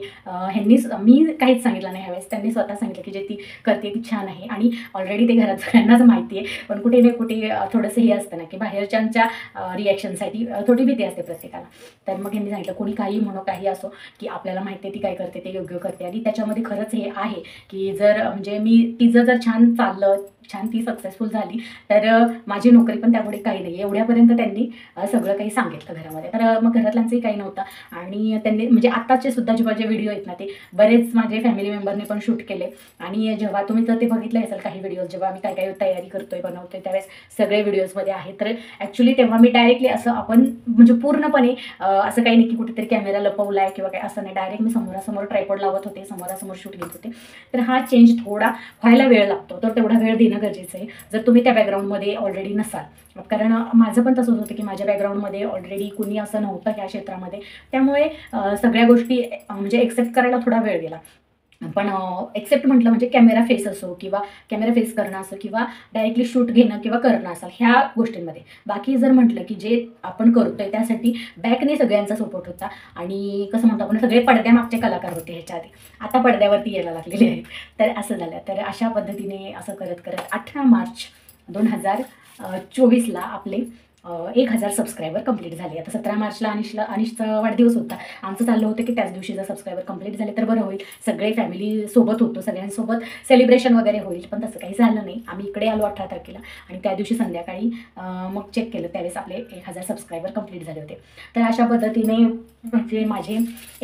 मी काहीच सांगितलं नाही ह्यावेळेस, त्यांनी स्वतः सांगितलं की जे ती करते ती छान आहे आणि ऑलरेडी ते घरात सगळ्यांनाच माहिती आहे, पण कुठे ना कुठे थोडंसं हे असतं ना की बाहेरच्यांच्या रिॲक्शनसाठी थोडी भीती असते प्रत्येकाला. तर मग यांनी सांगितलं कोणी काही म्हणो काही असो की आपल्याला माहिती आहे ती काय करते ते योग्य करते आणि त्याच्यामध्ये खरंच हे आहे की जर म्हणजे तिचं जर छान चाललं, छान ती सक्सेसफुल झाली तर माझी नोकरी पण त्यापुढे काही नाही, एवढ्यापर्यंत त्यांनी सगळं काही सांगितलं घरामध्ये. तर मग घरातल्यांचंही काही नव्हतं आणि त्यांनी म्हणजे आत्ताचे सुद्धा जेव्हा जे व्हिडिओ आहेत ना ते बरेच माझे फॅमिली मेंबरने पण शूट केले आणि जेव्हा तुम्ही तर ते बघितलं असेल काही व्हिडिओज जेव्हा आम्ही काय तयारी करतोय बनवतोय त्यावेळेस सगळे व्हिडिओजमध्ये आहे. तर ॲक्च्युली तेव्हा मी डायरेक्टली असं आपण म्हणजे पूर्णपणे असं काही नाही की कुठेतरी कॅमेरा लपवला आहे किंवा काय असं नाही, डायरेक्ट मी समोरासमोर ट्रायपॉड लावत होते, समोरासमोर शूट घेत होते. तर हा चेंज थोडा व्हायला वेळ लागतो, तर तेवढा वेळ देणं गरजेचं आहे जर तुम्ही त्या बॅकग्राऊंडमध्ये ऑलरेडी नसाल. कारण माझं पण तसंच होतं की माझ्या बॅकग्राऊंडमध्ये ऑलरेडी कुणी असं नव्हतं ह्या क्षेत्रामध्ये, त्यामुळे सगळ्या गोष्टी म्हणजे एक्सेप्ट करायला थोडा वेळ गेला. पण एक्सेप्ट म्हटलं म्हणजे कॅमेरा फेस असो किंवा कॅमेरा फेस करणं असो किंवा डायरेक्टली शूट घेणं किंवा करणं असेल ह्या गोष्टींमध्ये. बाकी जर म्हटलं की जे आपण करतोय त्यासाठी बॅकने सगळ्यांचा सपोर्ट होता आणि कसं म्हणतो आपण सगळे पडद्यामागचे कलाकार होते ह्याच्या आधी, आता पडद्यावरती यायला लागलेले आहेत. तर असं झालं. तर अशा पद्धतीने असं करत करत 18 मार्च 2024ला आपले 1000 सबस्क्रायबर कंप्लीट झाले. आता 17 मार्चला अनिशचा वाढदिवस होता. आमचं चाललं होतं की त्याच दिवशी जर सबस्क्रायबर कंप्लीट झाले तर बरं होईल, सगळे फॅमिली सोबत होतो, सगळ्यांसोबत सेलिब्रेशन वगैरे होईल. पण तसं काही झालं नाही. आम्ही इकडे आलो 18 तारखेला आणि त्या दिवशी संध्याकाळी मग चेक केलं त्यावेळेस आपले 1000 सबस्क्रायबर कंप्लीट झाले होते. तर अशा पद्धतीने म्हणजे माझे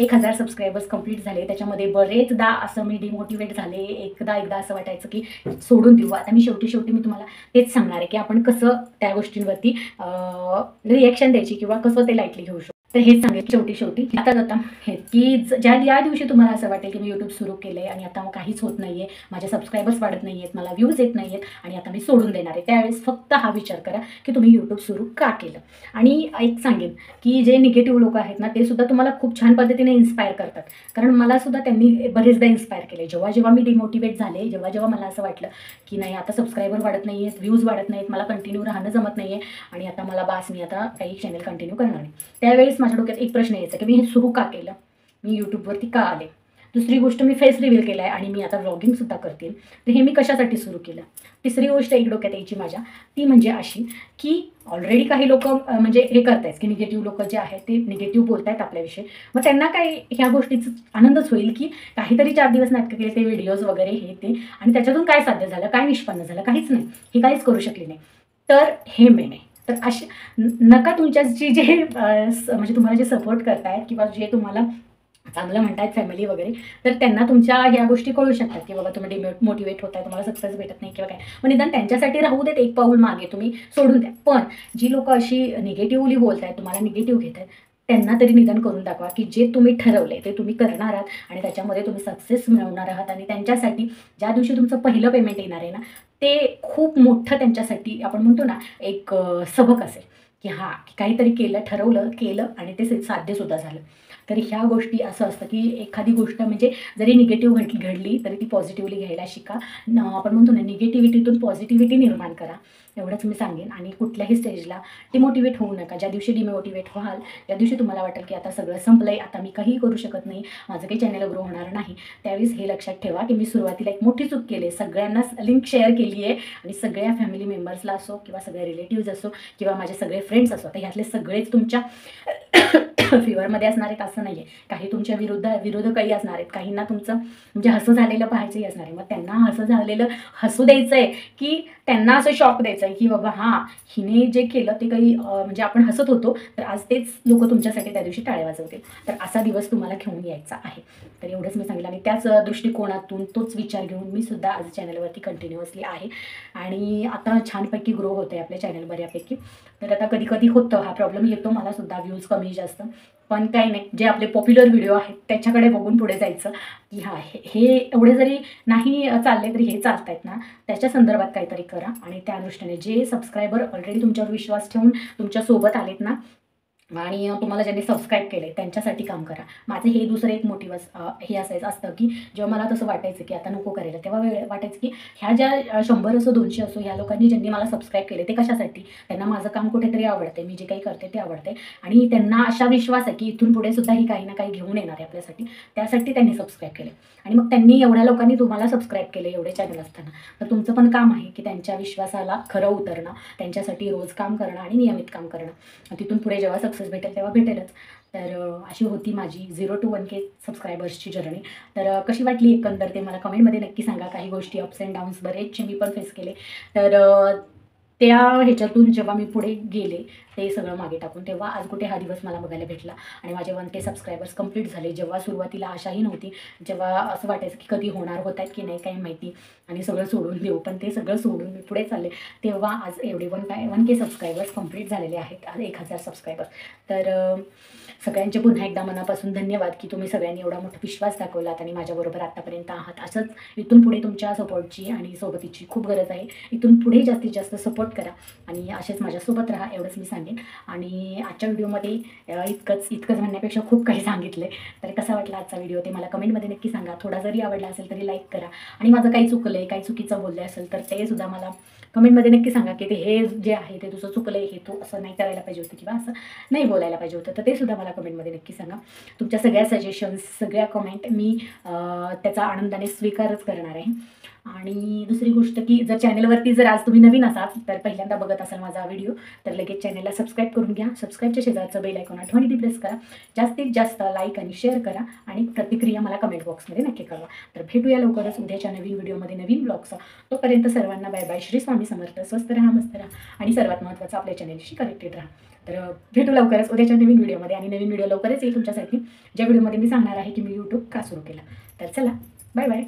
1000 सबस्क्रायबर्स कंप्लीट झाले. त्याच्यामध्ये बरेचदा असं मी डिमोटिवेट झाले, एकदा असं वाटायचं की सोडून देऊ. आता मी शेवटी मी तुम्हाला तेच सांगणार आहे की आपण कसं त्या गोष्टींवरती रिॲक्शन द्यायची किंवा कसं ते लाईटली घेऊ शकतो. तर हेच सांगेल शेवटी आता हे की ज्या दिवशी तुम्हाला असं वाटेल की मी यूट्यूब सुरू केलं आहे आणि आता मग काहीच होत नाही आहे, माझे सबस्क्रायबर्स वाढत नाही आहेत, मला व्ह्यूज येत नाही आहेत आणि आता मी सोडून देणार आहे, त्यावेळेस फक्त हा विचार करा की तुम्ही यूट्यूब सुरू का केलं. आणि एक सांगेन की जे निगेटिव्ह लोक आहेत ना ते सुद्धा तुम्हाला खूप छान पद्धतीने इन्स्पायर करतात. कारण मला सुद्धा त्यांनी बरेचदा इन्स्पायर केले. जेव्हा मी डिमोटिवेट झाले, जेव्हा मला असं वाटलं की नाही आता सबस्क्रायबर वाढत नाही आहेत, व्ह्यूज वाढत नाहीत, मला कंटिन्यू राहणं जमत नाही आहे आणि आता मला मी आता काही चॅनल कंटिन्यू करणार नाही, त्यावेळेस माझ्या डोक्यात एक प्रश्न यायचा की मी हे सुरू का केलं, मी यूट्यूबवरती का आले. दुसरी गोष्ट मी फेस रिव्हील केला आहे आणि मी आता व्लॉगिंगसुद्धा करते, तर हे मी कशासाठी सुरू केलं. तिसरी गोष्ट एक डोक्यात यायची माझ्या ती म्हणजे अशी की ऑलरेडी काही लोक म्हणजे हे करतायत की निगेटिव्ह लोक जे आहेत ते निगेटिव्ह बोलतायत आपल्याविषयी, मग त्यांना काय ह्या गोष्टीचा आनंदच होईल की काहीतरी 4 दिवस नाटकं केले ते व्हिडिओज वगैरे हे ते आणि त्याच्यातून काय साध्य झालं, काय निष्पन्न झालं, काहीच नाही, हे काहीच करू शकले नाही. तर हे मेन आहे. तर असे नका तुमच्याची जे म्हणजे तुम्हाला जे सपोर्ट करतायत किंवा जे तुम्हाला चांगलं म्हणतायत फॅमिली वगैरे, तर त्यांना तुमच्या ह्या गोष्टी कळू शकतात की बाबा तुम्ही मोटिवेट होताय, तुम्हाला सक्सेस भेटत नाही किंवा काय, मग निदान त्यांच्यासाठी राहू देत, एक पाऊल मागे तुम्ही सोडून द्या. पण जी लोक अशी निगेटिव्हली बोलतायत, तुम्हाला निगेटिव्ह घेत आहेत, त्यांना तरी निदान करून दाखवा की जे तुम्ही ठरवलंय ते तुम्ही करणार आहात आणि त्याच्यामध्ये तुम्ही सक्सेस मिळवणार आहात. आणि त्यांच्यासाठी ज्या दिवशी तुमचं पहिलं पेमेंट येणार आहे ना ते खूप मोठं त्यांच्यासाठी आपण म्हणतो ना एक सबक असेल की हां की काहीतरी केलं, ठरवलं, केलं आणि ते साध्यसुद्धा झालं. तर ह्या गोष्टी असं असतं की एखादी गोष्ट म्हणजे जरी निगेटिव्ह घडली तरी ती पॉझिटिव्हली घ्यायला शिका. आपण म्हणतो ना निगेटिव्हिटीतून पॉझिटिव्हिटी निर्माण करा, एवढंच मी सांगेन. आणि कुठल्याही स्टेजला डिमोटिवेट होऊ नका. ज्या दिवशी डिमोटिवेट व्हाल त्या दिवशी तुम्हाला वाटेल की आता सगळं संपलंय, आता मी काहीही करू शकत नाही, माझं काही चॅनल ग्रो होणार नाही, त्यावेळेस हे लक्षात ठेवा की मी सुरुवातीला एक मोठी चूक केली आहे, सगळ्यांनाच लिंक शेअर केली आहे आणि सगळ्या फॅमिली मेंबर्सला असो किंवा सगळे रिलेटिव्ज असो किंवा माझे सगळे फ्रेंड्स असो, तर ह्यातले सगळेच तुमच्या फेवरमध्ये असणार आहेत असं नाही आहे. काही तुमच्या विरोधकही असणार आहेत, काहींना तुमचं म्हणजे हसं झालेलं पाहायचंही असणार आहे. मग त्यांना हसं झालेलं हसू द्यायचं आहे की त्यांना असं शॉक द्यायचं आहे की बाबा हां हिने जे केलं ते काही म्हणजे आपण हसत होतो तर आज तेच लोक तुमच्यासाठी त्या दिवशी टाळे वाजवतील. तर असा दिवस तुम्हाला घेऊन यायचा आहे. तर एवढंच मी सांगितलं आणि त्याच दृष्टिकोनातून तोच विचार घेऊन मी सुद्धा आज चॅनलवरती कंटिन्युअसली आहे आणि आता छानपैकी ग्रो होते आपले चॅनल बऱ्यापैकी. तर आता कधी कधी होतं, हा प्रॉब्लेम येतो मला सुद्धा, व्ह्यूज कमी जास्त, पण काही नाही, जे आपले पॉप्युलर व्हिडिओ आहेत त्याच्याकडे बघून पुढे जायचं की हां हे एवढे जरी नाही चालले तरी हे चालत आहेत ना, त्याच्या संदर्भात काहीतरी करा. आणि त्या दृष्टीने जे सबस्क्रायबर ऑलरेडी तुमच्यावर विश्वास ठेवून तुमच्यासोबत आलेत ना आणि तुम्हाला ज्यांनी सबस्क्राईब केलं आहे त्यांच्यासाठी काम करा. माझं हे दुसरं एक मोटिव्ह हे असायचं असतं की जेव्हा मला तसं वाटायचं की आता नको करायला, तेव्हा वेळ वाटायचं की ह्या ज्या 100 असो 200 असो ह्या लोकांनी ज्यांनी मला सबस्क्राईब केले ते कशासाठी, त्यांना माझं काम कुठेतरी आवडते, मी जे काही करते ते आवडते आणि त्यांना अशा विश्वास आहे की इथून पुढे सुद्धा ही काही ना काही घेऊन येणार आहे आपल्यासाठी, त्यासाठी त्यांनी सबस्क्राईब केले. आणि मग त्यांनी एवढ्या लोकांनी तुम्हाला सबस्क्राईब केले एवढे चॅनल असताना, तर तुमचं पण काम आहे की त्यांच्या विश्वासाला खरं उतरणं, त्यांच्यासाठी रोज काम करणं आणि नियमित काम करणं. तिथून पुढे जेव्हा सक्सेस भेटेल तेव्हा भेटेलच. तर अशी होती माझी 0 to 1K सबस्क्रायबर्सची जर्नी. तर कशी वाटली एकंदर ते मला कमेंटमध्ये नक्की सांगा. काही गोष्टी अप्स अँड डाऊन्स बरेचसे मी पण फेस केले. तर त्या ह्याच्यातून जेव्हा मी पुढे गेले ते सगळं मागे टाकून, तेव्हा आज कुठे हा दिवस मला बघायला भेटला आणि माझे 1K सबस्क्रायबर्स कंप्लीट झाले. जेव्हा सुरुवातीला आशाही नव्हती, जेव्हा असं वाटायचं की कधी होणार, होत आहेत की नाही काही माहिती आणि सगळं सोडून देऊ, पण ते सगळं सोडून मी पुढे चालले, तेव्हा आज एवढे 1K सबस्क्रायबर्स कंप्लीट झालेले आहेत. आज 1000 सबस्क्रायबर्स. तर सगळ्यांचे पुन्हा एकदा मनापासून धन्यवाद की तुम्ही सगळ्यांनी एवढा मोठा विश्वास दाखवलात आणि माझ्याबरोबर आत्तापर्यंत आहात. असंच इथून पुढे तुमच्या सपोर्टची आणि सोबतीची खूप गरज आहे. इथून पुढे जास्तीत जास्त सपोर्ट करा आणि असेच माझ्यासोबत राहा, एवढंच मी सांगेन. आणि आजच्या व्हिडिओमध्ये इतकंच म्हणण्यापेक्षा खूप काही सांगितलं आहे. तर कसा वाटला आजचा व्हिडिओ ते मला कमेंटमध्ये नक्की सांगा. थोडा जरी आवडला असेल तरी लाईक करा आणि माझं काही चुकलं आहे, काही चुकीचं बोललं असेल तर ते सुद्धा मला कमेंटमध्ये नक्की सांगा की ते हे जे आहे ते तुझं चुकलं आहे, हे तू असं नाही करायला पाहिजे होतं किंवा असं नाही बोलायला पाहिजे होतं. तर ते सुद्धा मला कमेंटमध्ये नक्की सांगा. तुमच्या सगळ्या सजेशन्स, सगळ्या कमेंट मी त्याचा आनंदाने स्वीकारच करणार आहे. आणि दुसरी गोष्ट की जर चॅनलवरती जर आज तुम्ही नवीन असाल तर पहिल्यांदा बघत असाल माझा व्हिडिओ तर लगेच चॅनलला सबस्क्राईब करून घ्या. सबस्क्राईबच्या शेजारचं बेल आयकॉन आठवणीने प्रेस करा. जास्तीत जास्त लाईक आणि शेअर करा आणि प्रतिक्रिया मला कमेंट बॉक्समध्ये नक्की कळवा. तर भेटूया लवकरच उद्याच्या नवीन व्हिडिओमध्ये नवीन ब्लॉगचा. तोपर्यंत सर्वांना बाय बाय. श्री स्वामी समर्थ. स्वस्त राहा, मस्त राहा आणि सर्वात महत्त्वाचं आपल्या चॅनलशी कनेक्टेड राहा. तर भेटू लवकरच उद्याच्या नवीन व्हिडिओमध्ये आणि नवीन व्हिडिओ लवकरच येईल तुमच्यासाठी, ज्या व्हिडिओमध्ये मी सांगणार आहे की मी यूट्यूब का सुरू केलं. तर चला बाय बाय.